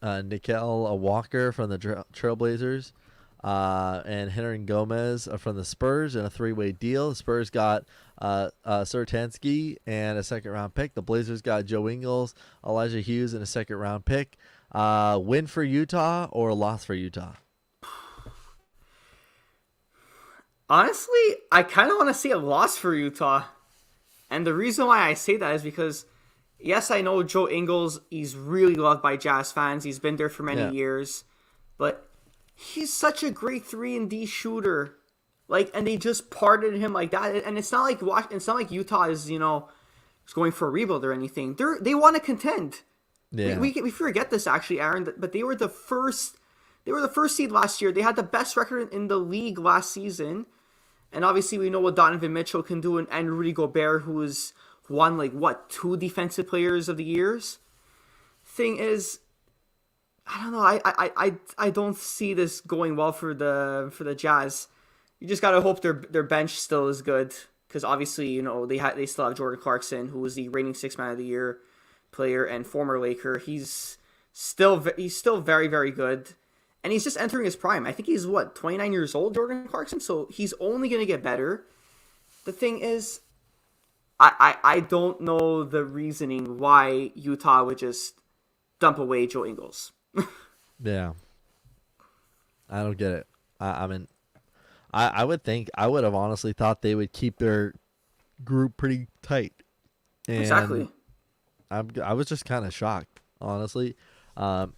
Speaker 1: Nickel Walker from the Trailblazers and Henry Gomez from the Spurs in a three-way deal. The Spurs got Sertansky and a second-round pick. The Blazers got Joe Ingles, Elijah Hughes, and a second-round pick. Win for Utah or loss for Utah?
Speaker 2: Honestly, I kind of want to see a loss for Utah. And the reason why I say that is because, yes, I know Joe Ingles, he's really loved by Jazz fans. He's been there for many years. But he's such a great 3-and-D shooter. Like, and they just parted him like that. And it's not like Utah is, is going for a rebuild or anything. They want to contend.
Speaker 1: Yeah.
Speaker 2: We forget this actually, Aaron, but they were the first. They were the first seed last year. They had the best record in the league last season, and obviously we know what Donovan Mitchell can do, and Rudy Gobert, who has won like what 2 defensive players of the years. Thing is, I don't know. I don't see this going well for the Jazz. You just gotta hope their bench still is good, because obviously they still have Jordan Clarkson, who was the reigning Sixth Man of the Year player and former Laker. He's still very, very good, and he's just entering his prime. I think he's 29 years old, Jordan Clarkson. So he's only gonna get better. The thing is, I don't know the reasoning why Utah would just dump away Joe Ingles.
Speaker 1: Yeah. I don't get it. I mean, I would have honestly thought they would keep their group pretty tight. And
Speaker 2: Exactly.
Speaker 1: I was just kind of shocked, honestly. I'm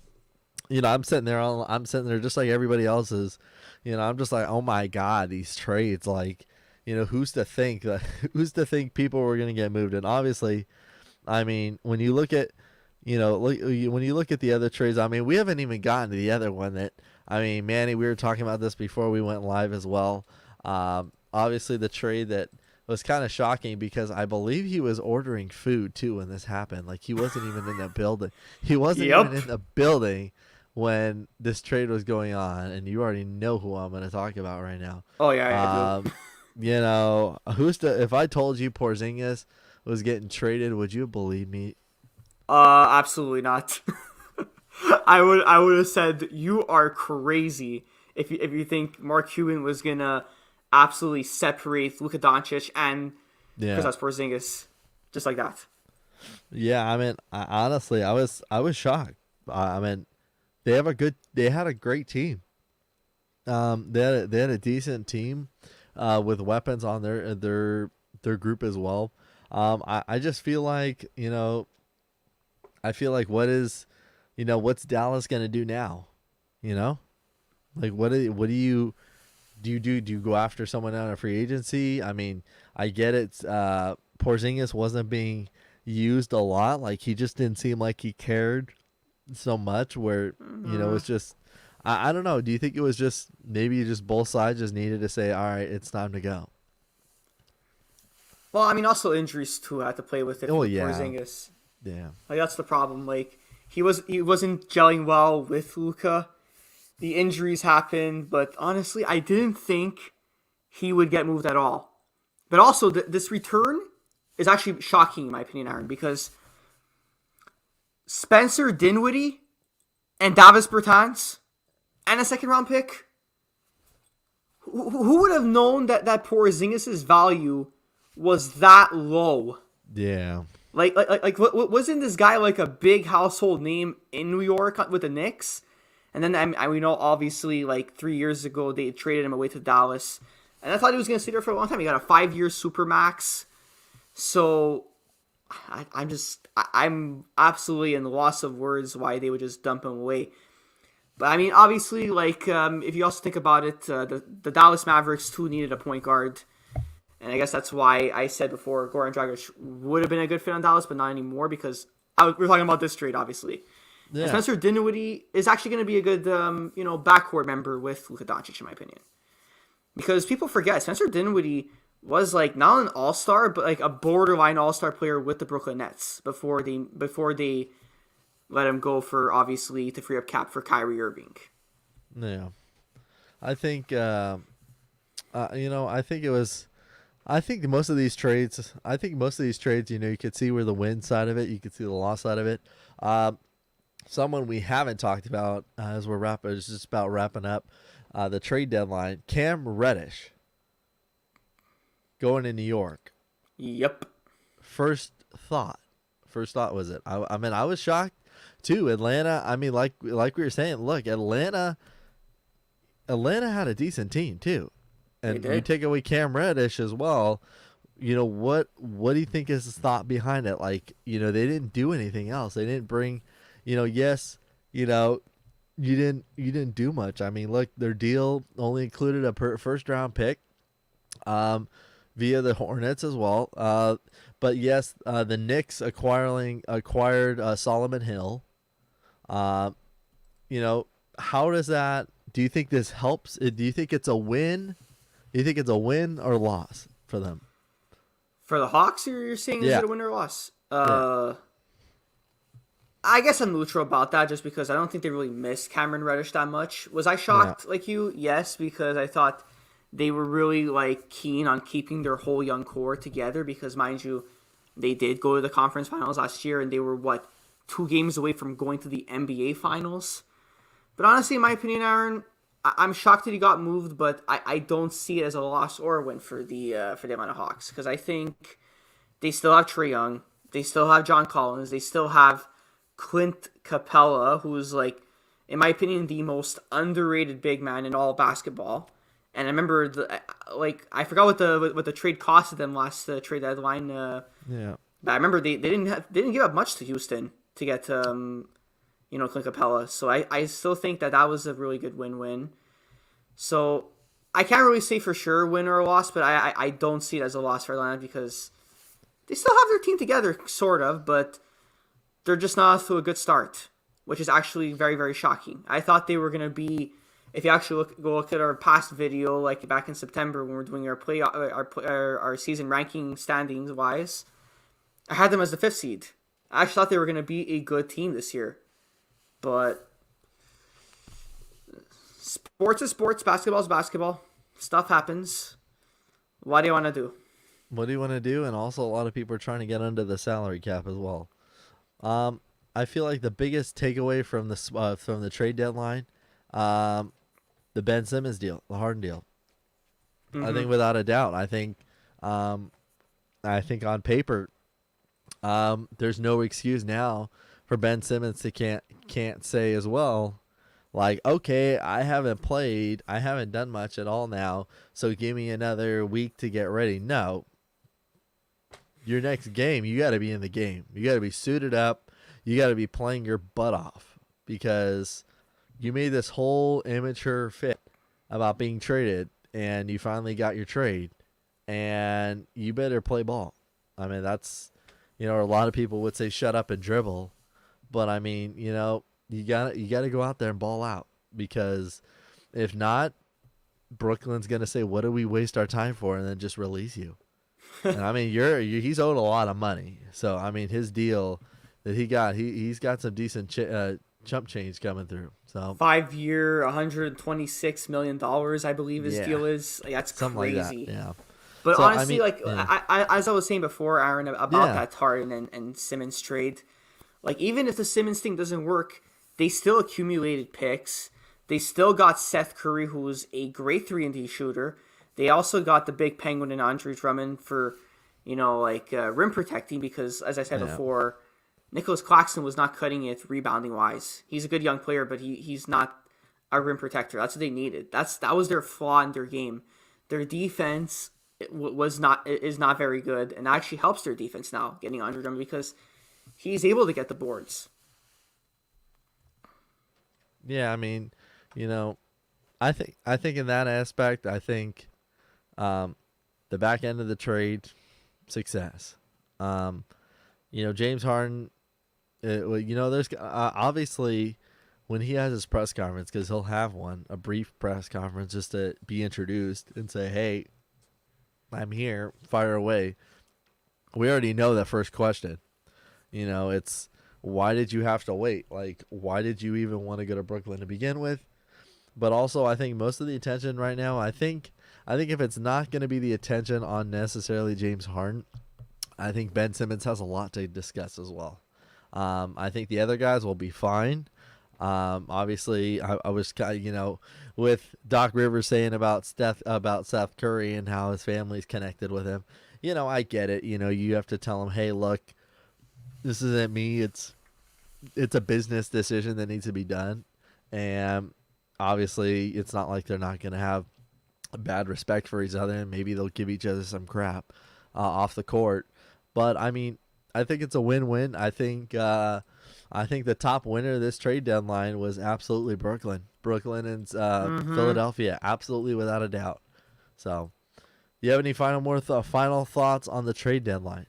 Speaker 1: sitting there just like everybody else is. I'm just like, oh my God, these trades. Like, who's to think people were gonna get moved? And obviously, I mean, when you look at, when you look at the other trades, I mean, we haven't even gotten to the other one that, I mean, Manny, we were talking about this before we went live as well. Obviously, the trade that was kind of shocking, because I believe he was ordering food too when this happened. Like, he wasn't even in the building. He wasn't
Speaker 2: Yep.
Speaker 1: even in the building when this trade was going on, and you already know who I'm going to talk about right now.
Speaker 2: Oh yeah, I do.
Speaker 1: If I told you Porzingis was getting traded, would you believe me?
Speaker 2: Absolutely not. I would have said you are crazy if you think Mark Cuban was gonna absolutely separate Luka Doncic and Kristaps Porzingis just like that.
Speaker 1: Yeah, I mean, honestly, I was shocked. I mean, they had a great team. They had a decent team, with weapons on their group as well. I just feel like, what's Dallas gonna do now? Like, what do you do? Do you go after someone out of free agency? I mean, I get it. Porzingis wasn't being used a lot. Like, he just didn't seem like he cared so much. Where it's just, I don't know. Do you think it was just maybe just both sides just needed to say, all right, it's time to go?
Speaker 2: Well, I mean, also injuries too had to play with it.
Speaker 1: Oh,
Speaker 2: For
Speaker 1: yeah.
Speaker 2: Porzingis.
Speaker 1: Yeah.
Speaker 2: Like, that's the problem. Like, he wasn't gelling well with Luka. The injuries happened, but honestly, I didn't think he would get moved at all. But also, this return is actually shocking in my opinion, Aaron, because Spencer Dinwiddie and Davis Bertans and a second round pick. Who would have known that Porzingis' value was that low?
Speaker 1: Yeah.
Speaker 2: What wasn't this guy like a big household name in New York with the Knicks? And then we know obviously like 3 years ago they traded him away to Dallas, and I thought he was going to stay there for a long time. He got a 5-year supermax, so I'm absolutely in the loss of words why they would just dump him away. But I mean, obviously, like if you also think about it, the Dallas Mavericks too needed a point guard. And I guess that's why I said before Goran Dragic would have been a good fit on Dallas, but not anymore, because we're talking about this trade, obviously. Yeah. And Spencer Dinwiddie is actually going to be a good, backcourt member with Luka Doncic, in my opinion. Because people forget, Spencer Dinwiddie was like not an all-star, but like a borderline all-star player with the Brooklyn Nets before they let him go for, obviously, to free up cap for Kyrie Irving.
Speaker 1: Yeah. I think, I think most of these trades, you could see where the win side of it, you could see the loss side of it. Someone we haven't talked about as it's just about wrapping up the trade deadline, Cam Reddish going to New York.
Speaker 2: Yep.
Speaker 1: First thought was it? I mean, I was shocked too. Atlanta. I mean, like we were saying, look, Atlanta had a decent team too. And you take away Cam Reddish as well, what do you think is the thought behind it? Like, they didn't do anything else. They didn't bring, you didn't do much. I mean, look, their deal only included a first round pick, via the Hornets as well. But yes, the Knicks acquired Solomon Hill Um, you know, how does that? Do you think this helps? Do you think it's a win? Do you think it's a win or loss for them?
Speaker 2: For the Hawks, you're saying is
Speaker 1: Yeah,
Speaker 2: it a win or loss?
Speaker 1: yeah,
Speaker 2: I guess I'm neutral about that just because I don't think they really missed Cameron Reddish that much. Was I
Speaker 1: yeah,
Speaker 2: shocked like you? Yes, because I thought they were really like keen on keeping their whole young core together because mind you, they did go to the conference finals last year and they were what 2 games away from going to the NBA finals. But honestly, in my opinion, Aaron, I'm shocked that he got moved, but I don't see it as a loss or a win for the Atlanta Hawks because I think they still have Trae Young, they still have John Collins, they still have Clint Capella, who's like, in my opinion, the most underrated big man in all basketball. And I remember I forgot what the trade costed them last trade deadline.
Speaker 1: yeah.
Speaker 2: But I remember they didn't give up much to Houston to get Clint Capella. So I still think that was a really good win-win. So I can't really say for sure win or a loss, but I don't see it as a loss for Atlanta because they still have their team together, sort of, but they're just not off to a good start, which is actually very, very shocking. I thought they were going to be, if you actually go look at our past video, like back in September when we were doing our season ranking standings wise, I had them as the 5th seed. I actually thought they were going to be a good team this year. But sports is sports, basketball is basketball. Stuff happens. What do you want to do?
Speaker 1: What do you want to do? And also, a lot of people are trying to get under the salary cap as well. Um, I feel like the biggest takeaway from the trade deadline, um, the Ben Simmons deal, the Harden deal. I
Speaker 2: Mm-hmm.
Speaker 1: think without a doubt. Um, I think on paper, there's no excuse now for Ben Simmons to can't say as well, like, okay, I haven't played, I haven't done much at all now, so give me another week to get ready. No, your next game, you got to be in the game. You got to be suited up. You got to be playing your butt off because you made this whole immature fit about being traded, and you finally got your trade, and you better play ball. I mean, that's, a lot of people would say shut up and dribble, but I mean, you got to go out there and ball out because if not, Brooklyn's gonna say, "What do we waste our time for?" and then just release you. And I mean, he's owed a lot of money, so I mean, his deal that he got, he's got some decent chump change coming through. So
Speaker 2: 5 year, $126 million, I believe his
Speaker 1: yeah,
Speaker 2: deal is. Like, that's
Speaker 1: something like that.
Speaker 2: crazy.
Speaker 1: Yeah.
Speaker 2: But
Speaker 1: So I
Speaker 2: honestly,
Speaker 1: mean,
Speaker 2: like
Speaker 1: yeah,
Speaker 2: as I was saying before, Aaron, about
Speaker 1: yeah,
Speaker 2: that Harden and Simmons trade, like even if the Simmons thing doesn't work, they still accumulated picks. They still got Seth Curry, who was a great 3-and-D shooter. They also got the big penguin and Andre Drummond for, rim protecting because, as I said
Speaker 1: yeah.
Speaker 2: before, Nicholas Claxton was not cutting it rebounding wise. He's a good young player, but he's not a rim protector. That's what they needed. That was their flaw in their game. Their defense is not very good, and actually helps their defense now getting Andre Drummond because he's able to get the boards.
Speaker 1: Yeah, I mean, you know, I think in that aspect, I think um, the back end of the trade success. Um, James Harden. There's obviously when he has his press conference, because he'll have one, a brief press conference just to be introduced and say, "Hey, I'm here. Fire away." We already know that first question. It's why did you have to wait? Like, why did you even want to go to Brooklyn to begin with? But also, I think most of the attention right now, I think if it's not going to be the attention on necessarily James Harden, I think Ben Simmons has a lot to discuss as well. I think the other guys will be fine. Obviously, I was with Doc Rivers saying about Seth Curry and how his family's connected with him. I get it. You have to tell him, hey, look, this isn't me. It's a business decision that needs to be done, and obviously, it's not like they're not going to have a bad respect for each other, and maybe they'll give each other some crap off the court. But I mean, I think it's a win-win. I think the top winner of this trade deadline was absolutely Brooklyn and
Speaker 2: Mm-hmm.
Speaker 1: Philadelphia, absolutely without a doubt. So, do you have any final thoughts on the trade deadline?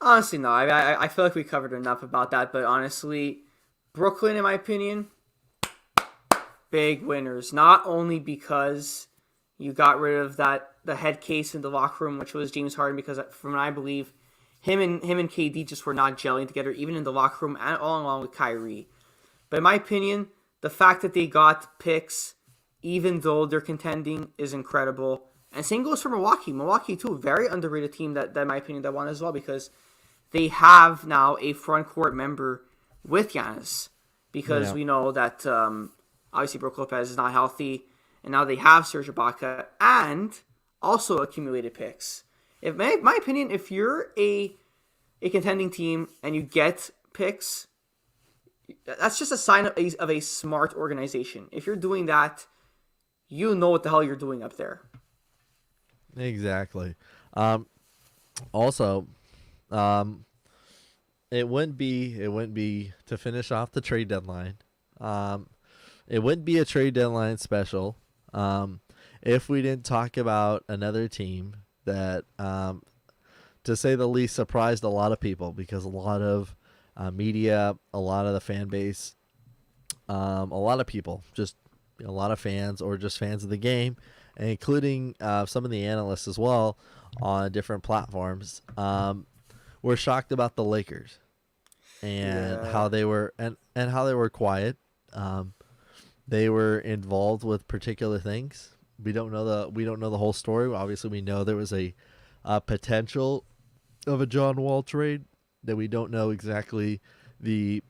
Speaker 2: Honestly, no. I feel like we covered enough about that. But honestly, Brooklyn, in my opinion, big winners. Not only because you got rid of the head case in the locker room, which was James Harden, because from what I believe, him and KD just were not gelling together, even in the locker room and all along with Kyrie. But in my opinion, the fact that they got picks, even though they're contending, is incredible. And same goes for Milwaukee. Milwaukee too, very underrated team that in my opinion that won as well, because they have now a front court member with Giannis, because
Speaker 1: Yeah.
Speaker 2: we know that obviously Brook Lopez is not healthy, and now they have Serge Ibaka and also accumulated picks. In my opinion, if you're a contending team and you get picks, that's just a sign of a smart organization. If you're doing that, you know what the hell you're doing up there.
Speaker 1: Exactly. Also, um, it wouldn't be to finish off the trade deadline. Um, it wouldn't be a trade deadline special. If we didn't talk about another team that, to say the least, surprised a lot of people, because a lot of media, a lot of the fan base, a lot of people, just a lot of fans or just fans of the game, including some of the analysts as well on different platforms, were shocked about the Lakers and
Speaker 2: Yeah.
Speaker 1: how they were and how they were quiet. They were involved with particular things. We don't know the whole story. Obviously, we know there was a potential of a John Wall trade, that we don't know exactly the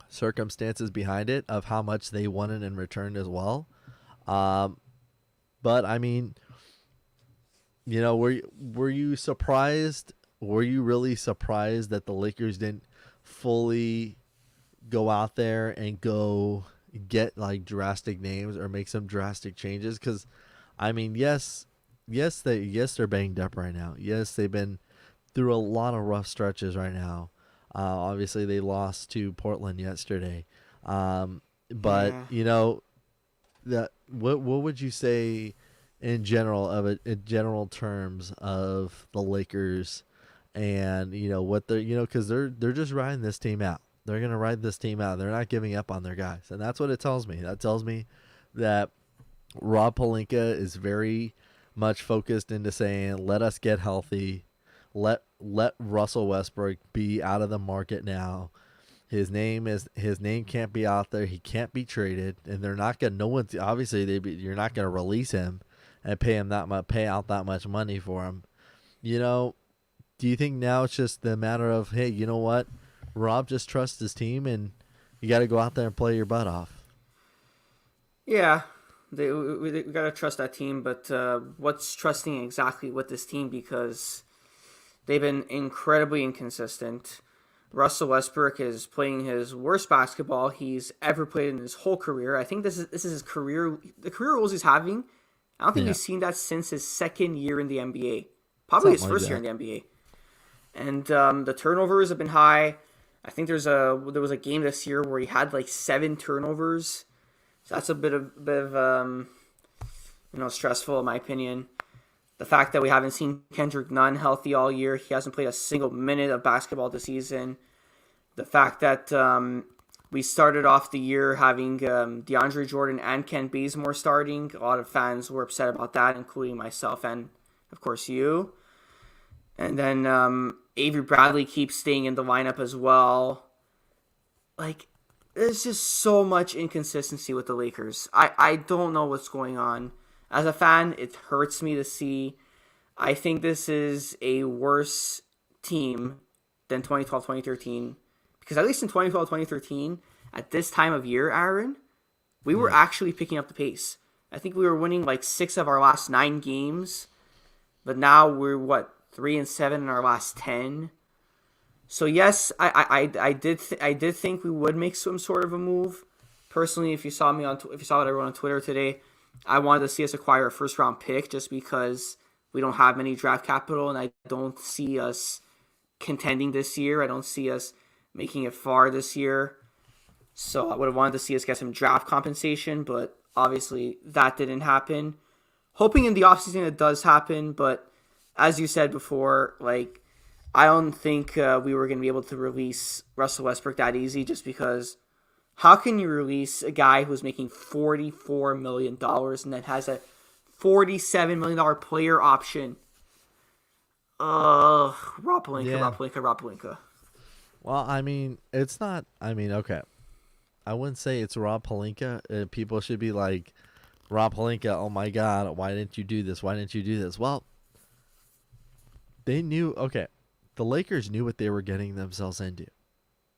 Speaker 1: circumstances behind it, of how much they wanted in return as well. Um, but I mean, were you surprised? Were you really surprised that the Lakers didn't fully go out there and go get like drastic names or make some drastic changes? Because I mean, they're banged up right now. Yes, they've been through a lot of rough stretches right now. Obviously, they lost to Portland yesterday. But
Speaker 2: Yeah.
Speaker 1: that what would you say in general of it, in general terms of the Lakers, and what they're, because they're just riding this team out. They're gonna ride this team out. They're not giving up on their guys, and that's what it tells me. That tells me that Rob Pelinka is very much focused into saying, let us get healthy. Let Russell Westbrook be out of the market now. His name can't be out there. He can't be traded, and they're not gonna. No one's obviously you're not gonna release him and pay out that much money for him. You know, do you think now it's just the matter of, hey, you know what, Rob just trusts his team, and you got to go out there and play your butt off?
Speaker 2: Yeah. We gotta trust that team, but what's trusting exactly with this team, because they've been incredibly inconsistent. Russell Westbrook is playing his worst basketball he's ever played in his whole career. I think this is his career, the career roles he's having. I don't think
Speaker 1: Yeah,
Speaker 2: we've seen that since his second year in the NBA, probably his
Speaker 1: something like
Speaker 2: first year in
Speaker 1: that.
Speaker 2: the NBA. And the turnovers have been high. I think there was a game this year where he had like 7 turnovers. So that's a bit of stressful in my opinion. The fact that we haven't seen Kendrick Nunn healthy all year, he hasn't played a single minute of basketball this season. The fact that we started off the year having DeAndre Jordan and Ken Bazemore starting, a lot of fans were upset about that, including myself and of course you. And then Avery Bradley keeps staying in the lineup as well. Like, there's just so much inconsistency with the Lakers. I don't know what's going on. As a fan, it hurts me to see. I think this is a worse team than 2012 2013. Because at least in 2012 2013, at this time of year, Aaron, we were
Speaker 1: Yeah.
Speaker 2: actually picking up the pace. I think we were winning like 6 of our last 9 games. But now we're, what, 3-7 in our last 10? So yes, I did think we would make some sort of a move. Personally, if you saw what I wrote on Twitter today, I wanted to see us acquire a first round pick, just because we don't have many draft capital, and I don't see us contending this year. I don't see us making it far this year. So I would have wanted to see us get some draft compensation, but obviously that didn't happen. Hoping in the offseason it does happen, but as you said before, like, I don't think we were going to be able to release Russell Westbrook that easy, just because how can you release a guy who's making $44 million and then has a $47 million player option? Rob Pelinka.
Speaker 1: Well, I mean, it's not. I mean, okay. I wouldn't say it's Rob Pelinka. People should be like, Rob Pelinka, oh my God, why didn't you do this? Why didn't you do this? Well, they knew, okay, the Lakers knew what they were getting themselves into.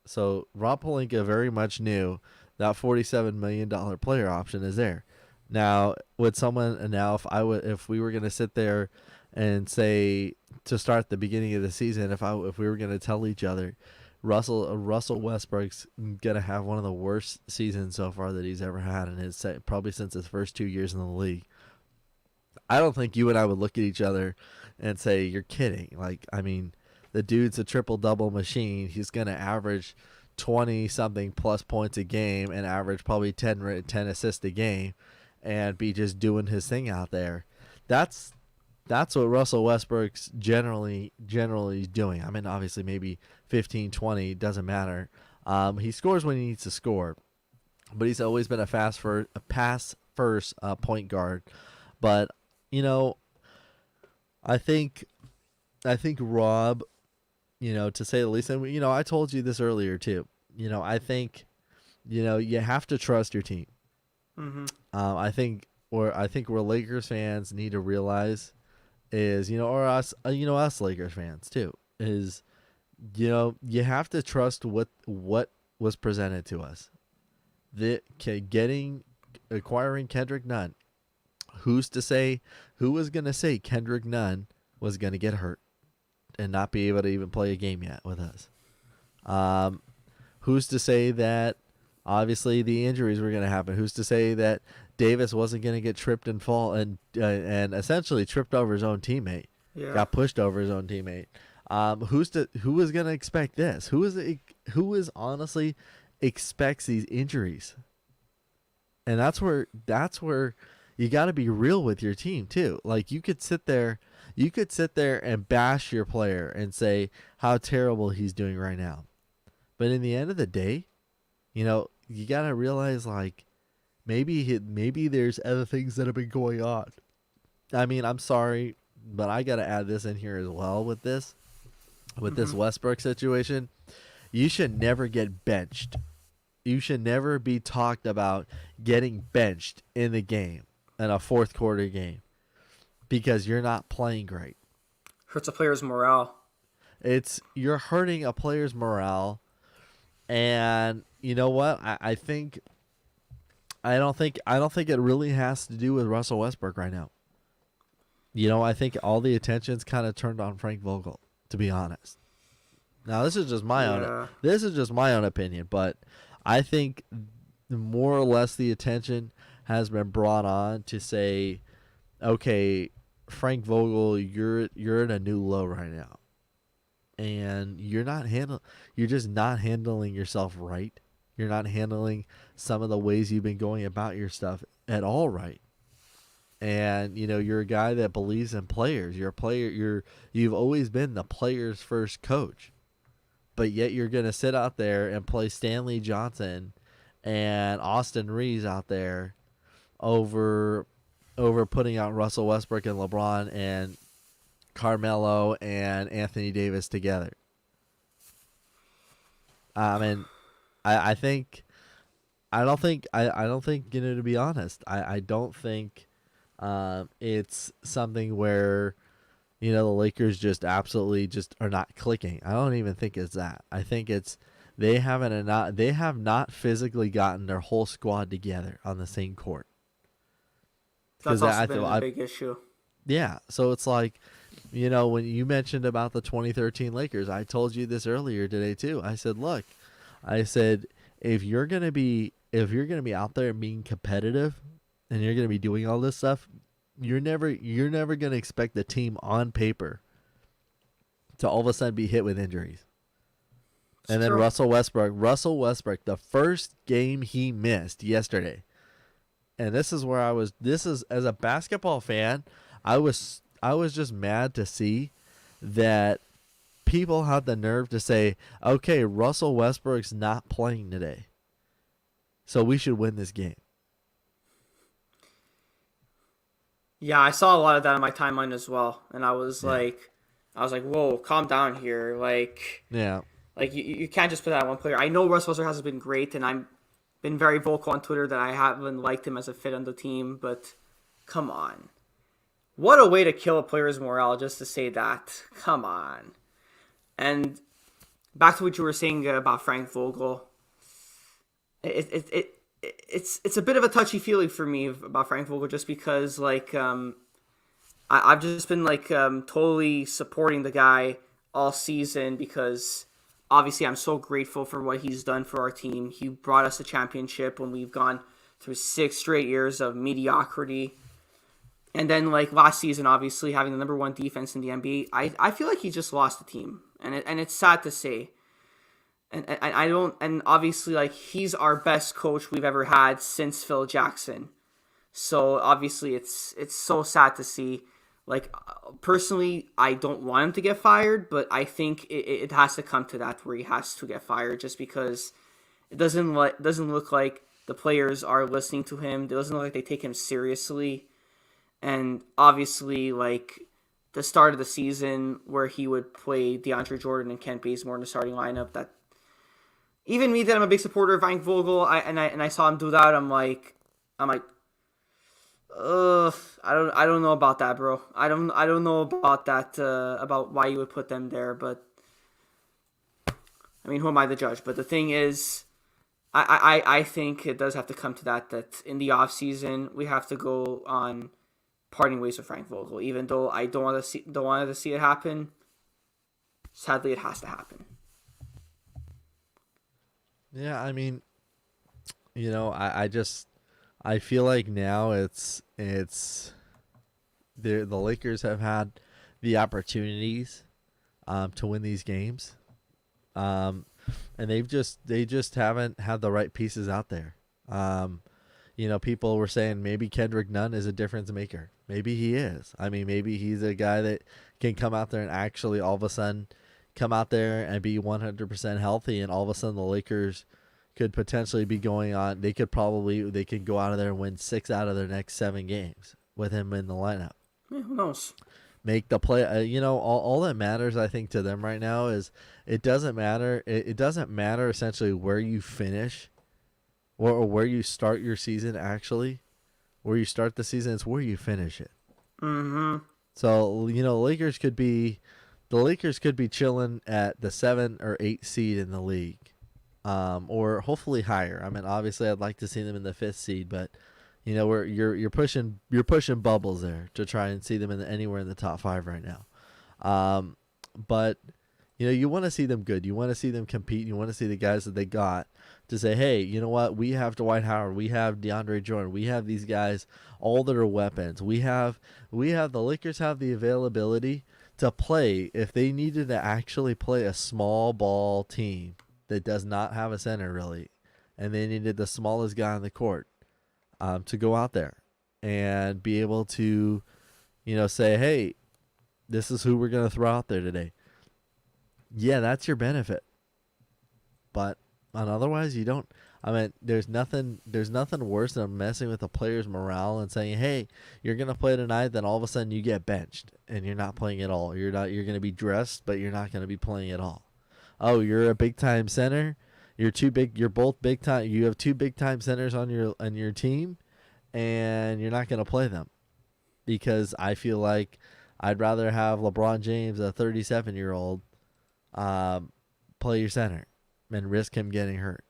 Speaker 1: So Rob Pelinka very much knew that $47 million player option is there. Now, if we were going to sit there and say to start the beginning of the season, if we were going to tell each other, Russell Westbrook's gonna have one of the worst seasons so far that he's ever had in his probably since his first 2 years in the league. I don't think you and I would look at each other and say, "You're kidding." Like, I mean, the dude's a triple-double machine. He's gonna average 20-something plus points a game and average probably 10 assists a game, and be just doing his thing out there. That's what Russell Westbrook's generally doing. I mean, obviously maybe 15, 20, doesn't matter. He scores when he needs to score, but he's always been a pass first point guard. But I think Rob, to say the least, and I told you this earlier too. I think you have to trust your team.
Speaker 2: Mm-hmm.
Speaker 1: I think where Lakers fans need to realize is, or us Lakers fans too, is, you have to trust what was presented to us. Acquiring Kendrick Nunn. Who was going to say Kendrick Nunn was going to get hurt and not be able to even play a game yet with us? Who's to say that obviously the injuries were going to happen? Who's to say that Davis wasn't going to get tripped and fall and essentially tripped over his own teammate?
Speaker 2: Yeah.
Speaker 1: Got pushed over his own teammate. Who was going to expect this? Who is honestly expects these injuries? And that's where you got to be real with your team too. Like, you could sit there and bash your player and say how terrible he's doing right now. But in the end of the day, you got to realize, like, maybe there's other things that have been going on. I mean, I'm sorry, but I got to add this in here as well with this Westbrook situation. You should never get benched. You should never be talked about getting benched in the game, in a fourth quarter game, because you're not playing great.
Speaker 2: Hurts a player's morale.
Speaker 1: You're hurting a player's morale. And you know what? I don't think it really has to do with Russell Westbrook right now. I think all the attention's kind of turned on Frank Vogel, to be honest. Now, this is just my own opinion, but I think more or less the attention has been brought on to say, okay, Frank Vogel, you're in a new low right now. And you're just not handling yourself right. You're not handling some of the ways you've been going about your stuff at all right. And you're a guy that believes in players. You're a player. You've always been the player's first coach. But yet you're going to sit out there and play Stanley Johnson and Austin Reeves out there over putting out Russell Westbrook and LeBron and Carmelo and Anthony Davis together. I don't think, to be honest, I don't think it's something where, the Lakers just absolutely just are not clicking. I don't even think it's that. I think it's they have not physically gotten their whole squad together on the same court.
Speaker 2: That's also been a big issue.
Speaker 1: Yeah, so it's like, when you mentioned about the 2013 Lakers, I told you this earlier today too. I said, look, if you're gonna be out there being competitive, and you're gonna be doing all this stuff, you're never gonna expect the team on paper to all of a sudden be hit with injuries. And then Russell Westbrook, the first game he missed yesterday. And this is where as a basketball fan, I was just mad to see that people had the nerve to say, okay, Russell Westbrook's not playing today, so we should win this game.
Speaker 2: Yeah, I saw a lot of that on my timeline as well, and
Speaker 1: Yeah.
Speaker 2: I was like, whoa, calm down here,
Speaker 1: Yeah.
Speaker 2: like you can't just put that on one player. I know Russ Westbrook hasn't been great, and I'm been very vocal on Twitter that I haven't liked him as a fit on the team, but come on. What a way to kill a player's morale just to say that. Come on. And back to what you were saying about Frank Vogel. It's a bit of a touchy feeling for me about Frank Vogel just because I've just been totally supporting the guy all season because obviously I'm so grateful for what he's done for our team. He brought us a championship when we've gone through 6 straight years of mediocrity. And then last season, obviously having the number one defense in the NBA, I feel like he just lost the team, and it's sad to say. And I don't, and obviously he's our best coach we've ever had since Phil Jackson. So obviously it's so sad to see. Personally, I don't want him to get fired, but I think it has to come to that where he has to get fired just because it doesn't look like the players are listening to him. It doesn't look like they take him seriously. And obviously, the start of the season where he would play DeAndre Jordan and Kent Bazemore in the starting lineup, that even me that I'm a big supporter of Frank Vogel, I saw him do that. I'm like, ugh, I don't know about that, bro. I don't know about that about why you would put them there, but I mean, who am I to judge? But the thing is, I think it does have to come to that in the off season we have to go on parting ways with Frank Vogel. Even though I don't want to see it happen, sadly it has to happen.
Speaker 1: Yeah, I mean, I feel like now it's the Lakers have had the opportunities to win these games, um, and they just haven't had the right pieces out there. People were saying maybe Kendrick Nunn is a difference maker. Maybe he is. I mean, maybe he's a guy that can come out there and actually all of a sudden come out there and be 100% healthy, and all of a sudden the Lakers could potentially be going on. They could go out of there and win 6 out of their next 7 games with him in the lineup.
Speaker 2: Yeah, who knows?
Speaker 1: Make the play. All that matters, I think, to them right now is it doesn't matter. It doesn't matter essentially where you finish or where you start your season. Actually, where you start the season is where you finish it.
Speaker 2: Mm-hmm.
Speaker 1: So the Lakers could be chilling at the 7 or 8 seed in the league, or hopefully higher. I mean, obviously, I'd like to see them in the 5th seed, but where you're pushing bubbles there to try and see them anywhere in the top 5 right now. But you want to see them good. You want to see them compete. You want to see the guys that they got to say, hey, you know what? We have Dwight Howard. We have DeAndre Jordan. We have these guys, all that are weapons. The Lakers have the availability to play if they needed to actually play a small ball team that does not have a center really, and they needed the smallest guy on the court to go out there and be able to, say, hey, this is who we're going to throw out there today. Yeah, that's your benefit. But otherwise, you don't. I mean, there's nothing worse than messing with a player's morale and saying, "Hey, you're gonna play tonight," then all of a sudden you get benched and you're not playing at all. You're gonna be dressed, but you're not gonna be playing at all. Oh, you're a big time center. You're too big. You're both big time. You have 2 big time centers on your team, and you're not gonna play them because I feel like I'd rather have LeBron James, a 37-year-old, play your center and risk him getting hurt.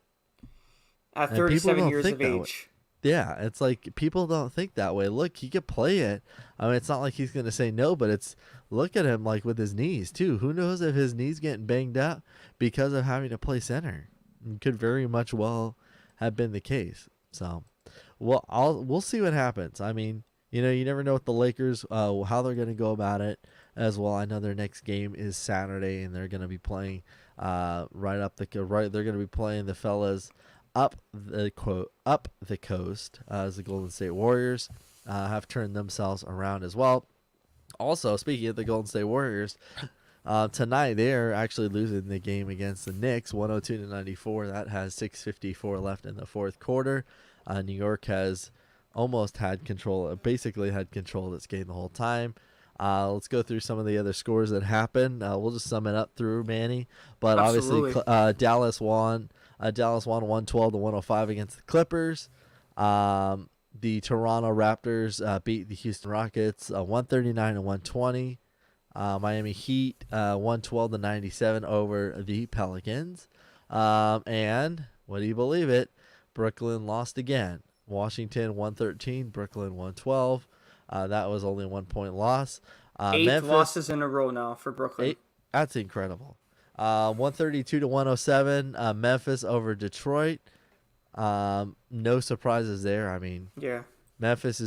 Speaker 2: At 37 years of age.
Speaker 1: Yeah, it's like people don't think that way. Look, he could play it. I mean, it's not like he's going to say no, but look at him with his knees too. Who knows if his knees getting banged up because of having to play center? It could very much well have been the case. So, we'll see what happens. I mean, you never know with the Lakers how they're going to go about it as well. I know their next game is Saturday, and they're going to be playing they're going to be playing the fellas up the coast as the Golden State Warriors have turned themselves around as well. Also, speaking of the Golden State Warriors, Tonight they are actually losing the game against the Knicks, 102-94. That has 6:54 left in the fourth quarter. New York has almost had control, basically had control of this game the whole time. Let's go through some of the other scores that happened. We'll just sum it up through Manny. But
Speaker 2: Absolutely.
Speaker 1: obviously, Dallas won. Dallas won 112-105 against the Clippers. The Toronto Raptors beat the Houston Rockets 139-120. Miami Heat 112-97 over the Pelicans. And what do you believe it? Brooklyn lost again. Washington 113, Brooklyn 112. That was only a 1 point loss.
Speaker 2: Eight
Speaker 1: Memphis,
Speaker 2: losses in a row now for Brooklyn.
Speaker 1: that's incredible. 132-107. Memphis over Detroit. No surprises there. I mean,
Speaker 2: Yeah.
Speaker 1: Memphis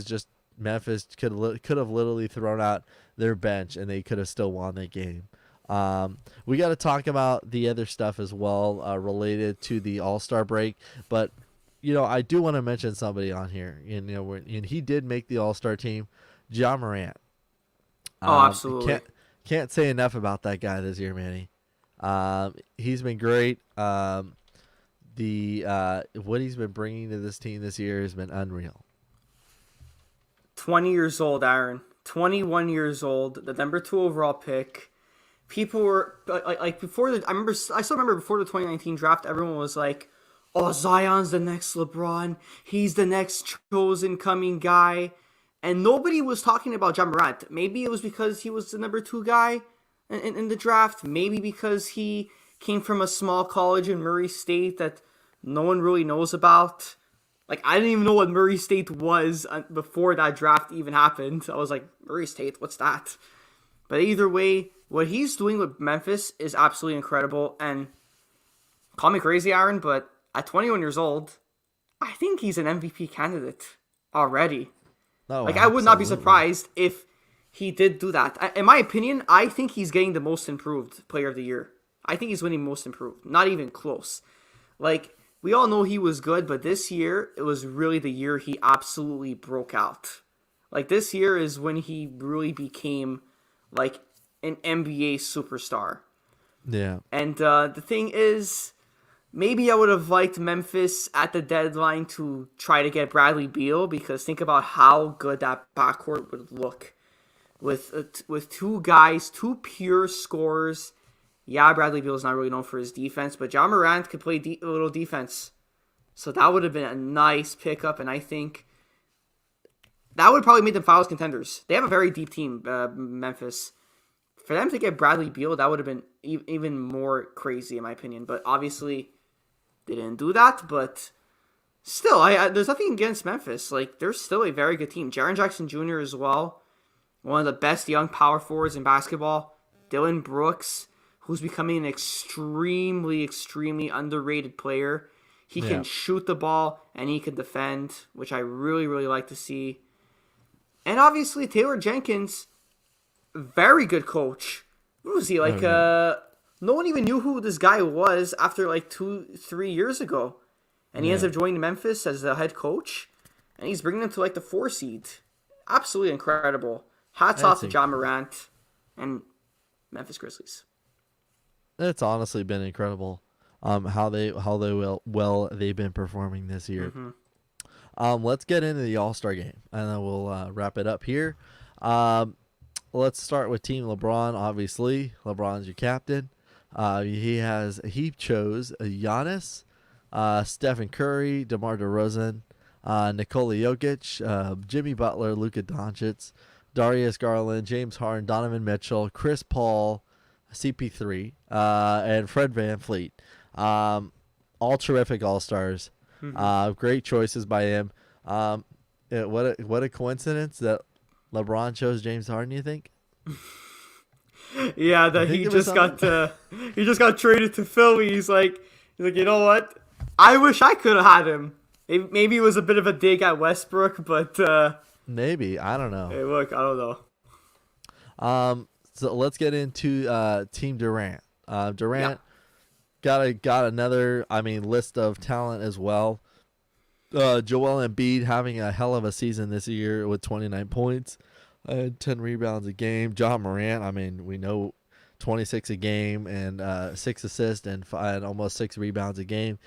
Speaker 1: could have literally thrown out their bench and they could have still won that game. We got to talk about the other stuff as well related to the All-Star break, but I do want to mention somebody on here. And he did make the All-Star team, Ja Morant.
Speaker 2: Absolutely.
Speaker 1: Can't say enough about that guy this year, Manny. He's been great. What he's been bringing to this team this year has been unreal.
Speaker 2: 20 years old, Aaron. 21 years old, the number 2 overall pick. People were like before I still remember before the 2019 draft, everyone was like, "Oh, Zion's the next LeBron. He's the next chosen coming guy." And nobody was talking about Ja Morant. Maybe it was because he was the number 2 guy in the draft. Maybe because he came from a small college in Murray State that no one really knows about. Like, I didn't even know what Murray State was before that draft even happened. I was like, Murray State, what's that? But either way, what he's doing with Memphis is absolutely incredible. And call me crazy, Aaron, but at 21 years old, I think he's an MVP candidate already.
Speaker 1: Oh,
Speaker 2: I would not be
Speaker 1: absolutely.
Speaker 2: surprised if he did do that. In my opinion, I think he's getting the most improved player of the year. I think he's winning most improved. Not even close. Like, we all know he was good, but this year, it was really the year he absolutely broke out. Like, this year is when he really became, like, an NBA superstar.
Speaker 1: Yeah.
Speaker 2: And the thing is, maybe I would have liked Memphis at the deadline to try to get Bradley Beal, because think about how good that backcourt would look. With 2 guys, 2 pure scorers. Yeah, Bradley Beal's not really known for his defense, but Ja Morant could play a little defense. So that would have been a nice pickup, and I think that would probably make them finals contenders. They have a very deep team, Memphis. For them to get Bradley Beal, that would have been even more crazy, in my opinion. But obviously, they didn't do that. But still, there's nothing against Memphis. Like, they're still a very good team. Jaren Jackson Jr. as well, one of the best young power forwards in basketball. Dylan Brooks, who's becoming an extremely, extremely underrated player. He can shoot the ball and he can defend, which I really, really like to see. And obviously, Taylor Jenkins, very good coach. What was he, like, no one even knew who this guy was after, like, 2-3 years ago. And he ends up joining Memphis as the head coach. And he's bringing them to, like, the 4 seed. Absolutely incredible. Hats off to Ja Morant and Memphis Grizzlies.
Speaker 1: It's honestly been incredible how they've been performing this year.
Speaker 2: Mm-hmm.
Speaker 1: Let's get into the All-Star game, and then we'll wrap it up here. Let's start with Team LeBron. Obviously, LeBron's your captain. He chose Giannis, Stephen Curry, DeMar DeRozan, Nikola Jokic, Jimmy Butler, Luka Doncic, Darius Garland, James Harden, Donovan Mitchell, Chris Paul, CP3, and Fred VanVleet. All terrific All-Stars. Great choices by him. What a coincidence that LeBron chose James Harden, you think?
Speaker 2: Yeah, that he just got traded to Philly. He's like, you know what? I wish I could have had him. Maybe it was a bit of a dig at Westbrook, but
Speaker 1: maybe, I don't know.
Speaker 2: Hey, look, I don't know.
Speaker 1: So let's get into Team Durant. Durant got another, list of talent as well. Joel Embiid having a hell of a season this year with 29 points and 10 rebounds a game. Ja Morant, we know 26 a game and 6 assists and almost 6 rebounds a game.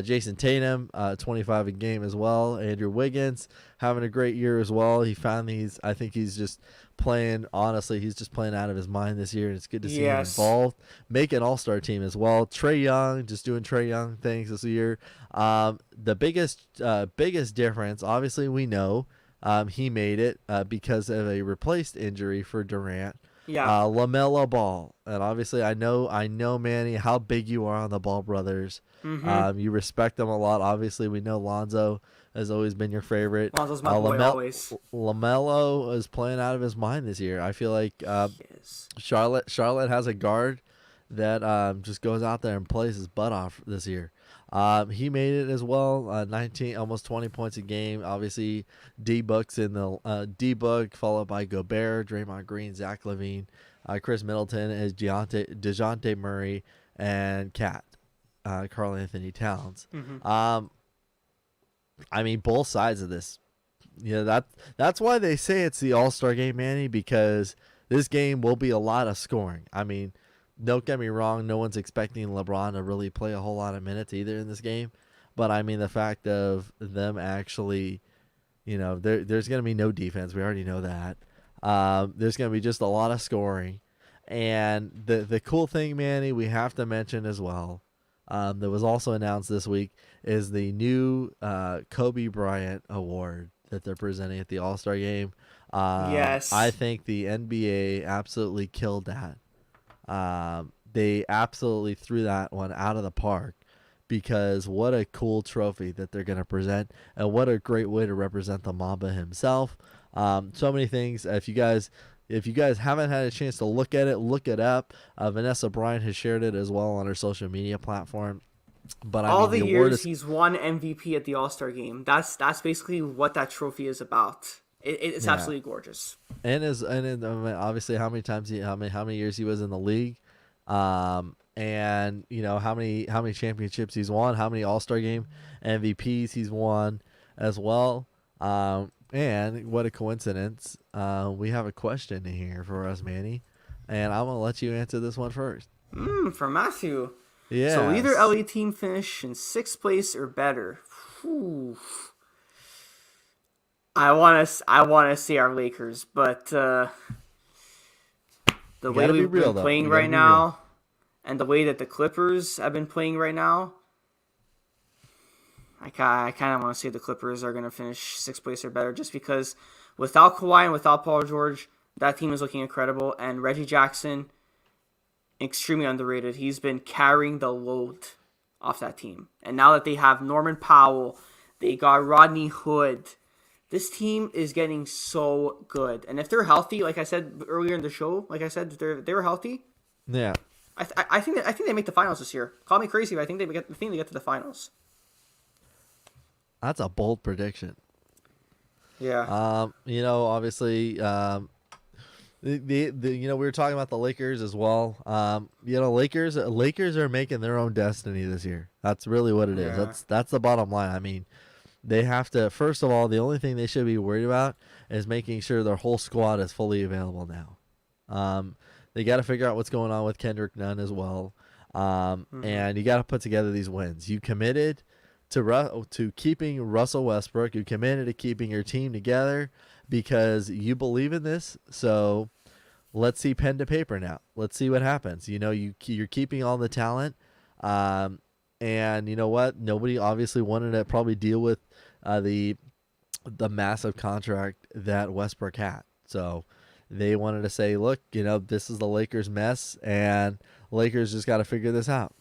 Speaker 1: Jason Tatum, 25 a game as well. Andrew Wiggins having a great year as well. He found these. I think he's just playing. Honestly, he's just playing out of his mind this year, and it's good to see him involved. Make an All-Star team as well. Trae Young, just doing Trae Young things this year. The biggest difference, obviously, we know he made it because of a replaced injury for Durant.
Speaker 2: Yeah.
Speaker 1: LaMelo Ball, and obviously I know Manny, how big you are on the Ball brothers. You respect them a lot. Obviously, we know Lonzo has always been your favorite.
Speaker 2: Lonzo's my boy always.
Speaker 1: LaMelo is playing out of his mind this year. I feel like Charlotte has a guard that just goes out there and plays his butt off this year. He made it as well. 19, almost 20 points a game. Obviously, D-Book's in the D-Book, followed by Gobert, Draymond Green, Zach LaVine, Chris Middleton is DeJounte Murray, and Karl Anthony Towns. I mean, both sides of this. That's why they say it's the All-Star game, Manny, because this game will be a lot of scoring. I mean, don't get me wrong, no one's expecting LeBron to really play a whole lot of minutes either in this game. But, I mean, the fact of them actually, there's going to be no defense. We already know that. There's going to be just a lot of scoring. And the cool thing, Manny, we have to mention as well, that was also announced this week, is the new Kobe Bryant Award that they're presenting at the All-Star game.
Speaker 2: Yes.
Speaker 1: I think the NBA absolutely killed that. They absolutely threw that one out of the park, because what a cool trophy that they're going to present, and what a great way to represent the Mamba himself. So many things. If you guys haven't had a chance to look at it, look it up. Vanessa Bryant has shared it as well on her social media platform. But
Speaker 2: all the years he's won MVP at the All-Star game, that's basically what that trophy is about. It's absolutely gorgeous.
Speaker 1: And obviously how many years he was in the league, and how many championships he's won, how many All-Star game MVPs he's won as well. And what a coincidence. We have a question here for us, Manny, and I'm gonna let you answer this one first.
Speaker 2: For Matthew.
Speaker 1: Yeah.
Speaker 2: So either LA team finish in 6th place or better. Whew. I want to say our Lakers, but the way we've been playing right now, and the way that the Clippers have been playing right now, I kind of want to say the Clippers are going to finish 6th place or better, just because without Kawhi and without Paul George, that team is looking incredible, and Reggie Jackson, extremely underrated. He's been carrying the load off that team. And now that they have Norman Powell, they got Rodney Hood. This team is getting so good. And if they're healthy, like I said earlier in the show, if they're healthy,
Speaker 1: yeah,
Speaker 2: I think they make the finals this year. Call me crazy, but I think they get to the finals.
Speaker 1: That's a bold prediction.
Speaker 2: Yeah.
Speaker 1: Obviously, we were talking about the Lakers as well. Lakers are making their own destiny this year. That's really what it is.
Speaker 2: Yeah.
Speaker 1: That's the bottom line. I mean, they have to, first of all, the only thing they should be worried about is making sure their whole squad is fully available now. They got to figure out what's going on with Kendrick Nunn as well. And you got to put together these wins. You committed to keeping Russell Westbrook. You committed to keeping your team together because you believe in this. So let's see pen to paper now. Let's see what happens. You're keeping all the talent. And you know what? Nobody obviously wanted to probably deal with the massive contract that Westbrook had. So they wanted to say, look, this is the Lakers mess, and Lakers just got to figure this out.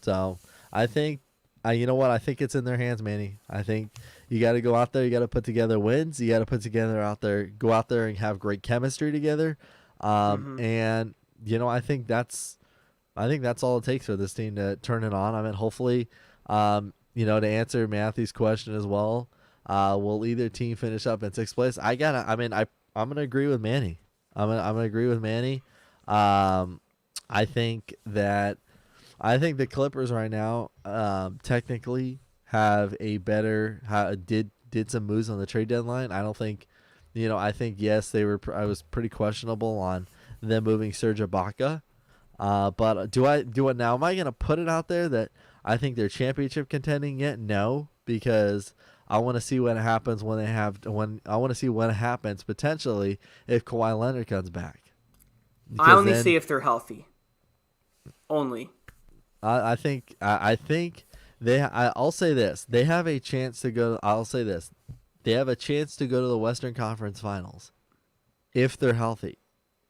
Speaker 1: So I think, I think it's in their hands, Manny. I think you got to go out there. You got to put together wins. You got to go out there and have great chemistry together. And I think that's all it takes for this team to turn it on. I mean, hopefully, to answer Matthew's question as well, will either team finish up in 6th place? I'm gonna agree with Manny. I'm gonna agree with Manny. I think the Clippers right now, technically have a better did some moves on the trade deadline. I don't think, I think yes, I was pretty questionable on them moving Serge Ibaka. But do I do it now? Am I gonna put it out there that I think they're championship contending yet? No, because I want to see what happens when they have when I want to see what happens potentially if Kawhi Leonard comes back.
Speaker 2: I
Speaker 1: Because
Speaker 2: only
Speaker 1: then
Speaker 2: say if they're healthy. Only.
Speaker 1: I think I'll say this. They have a chance to go. I'll say this. They have a chance to go to the Western Conference Finals if they're healthy.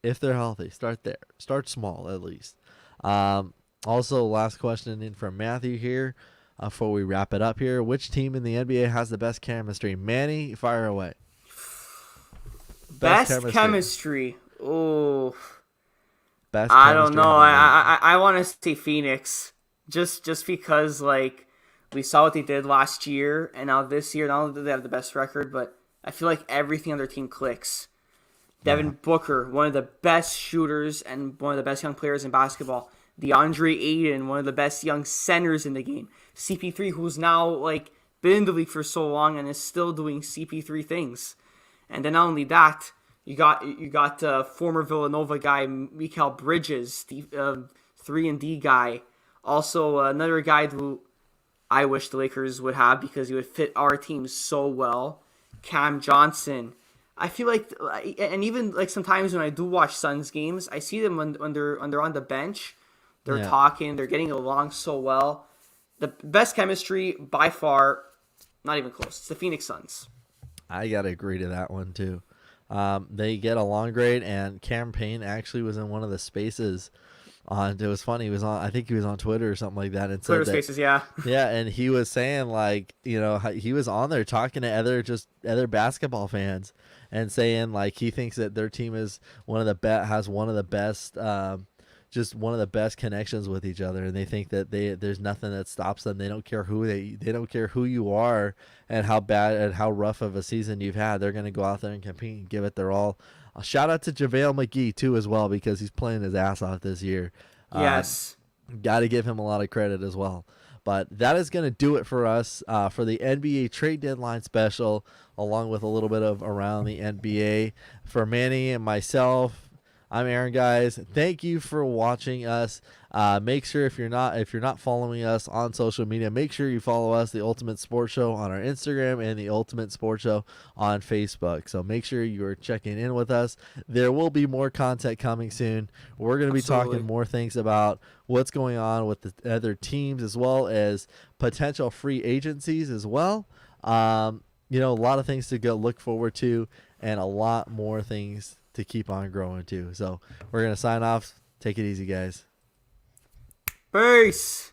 Speaker 1: If they're healthy, start there. Start small at least. Also, last question in from Matthew here before we wrap it up here. Which team in the NBA has the best chemistry? Manny, fire away.
Speaker 2: Best chemistry. Oh,
Speaker 1: Best
Speaker 2: I don't
Speaker 1: chemistry in
Speaker 2: know.
Speaker 1: the league.
Speaker 2: I want to say Phoenix, just because like we saw what they did last year, and now this year, not only do they have the best record, but I feel like everything on their team clicks. Devin Booker, one of the best shooters and one of the best young players in basketball. DeAndre Ayton, one of the best young centers in the game. CP3, who's now like been in the league for so long and is still doing CP3 things. And then not only that, you got former Villanova guy Mikal Bridges, the 3-and-D guy. Also another guy who I wish the Lakers would have because he would fit our team so well. Cam Johnson. I feel like, and even like sometimes when I do watch Suns games, I see them when they're on the bench, they're
Speaker 1: Yeah.
Speaker 2: talking, they're getting along so well. The best chemistry by far, not even close. It's the Phoenix Suns.
Speaker 1: I gotta agree to that one too. They get along great, and Cam Payne actually was in one of the spaces. It was funny. He was on. I think he was on Twitter or something like that, and
Speaker 2: Twitter
Speaker 1: said that.
Speaker 2: Spaces, yeah.
Speaker 1: Yeah, and he was saying like he was on there talking to other basketball fans, and saying like he thinks that their team is one of the has one of the best. Just one of the best connections with each other, and they think that there's nothing that stops them. They don't care they don't care who you are and how bad and how rough of a season you've had. They're going to go out there and compete and give it their all. Shout out to JaVale McGee too as well, because he's playing his ass off this year.
Speaker 2: Yes.
Speaker 1: Got to give him a lot of credit as well. But that is going to do it for us for the NBA trade deadline special, along with a little bit of around the NBA. For Manny and myself, I'm Aaron, guys. Thank you for watching us. Make sure if you're not following us on social media, make sure you follow us, The Ultimate Sports Show, on our Instagram and The Ultimate Sports Show on Facebook. So make sure you're checking in with us. There will be more content coming soon. We're going to be talking more things about what's going on with the other teams, as well as potential free agencies as well. A lot of things to go look forward to, and a lot more things to keep on growing too. So we're going to sign off. Take it easy, guys.
Speaker 2: Peace.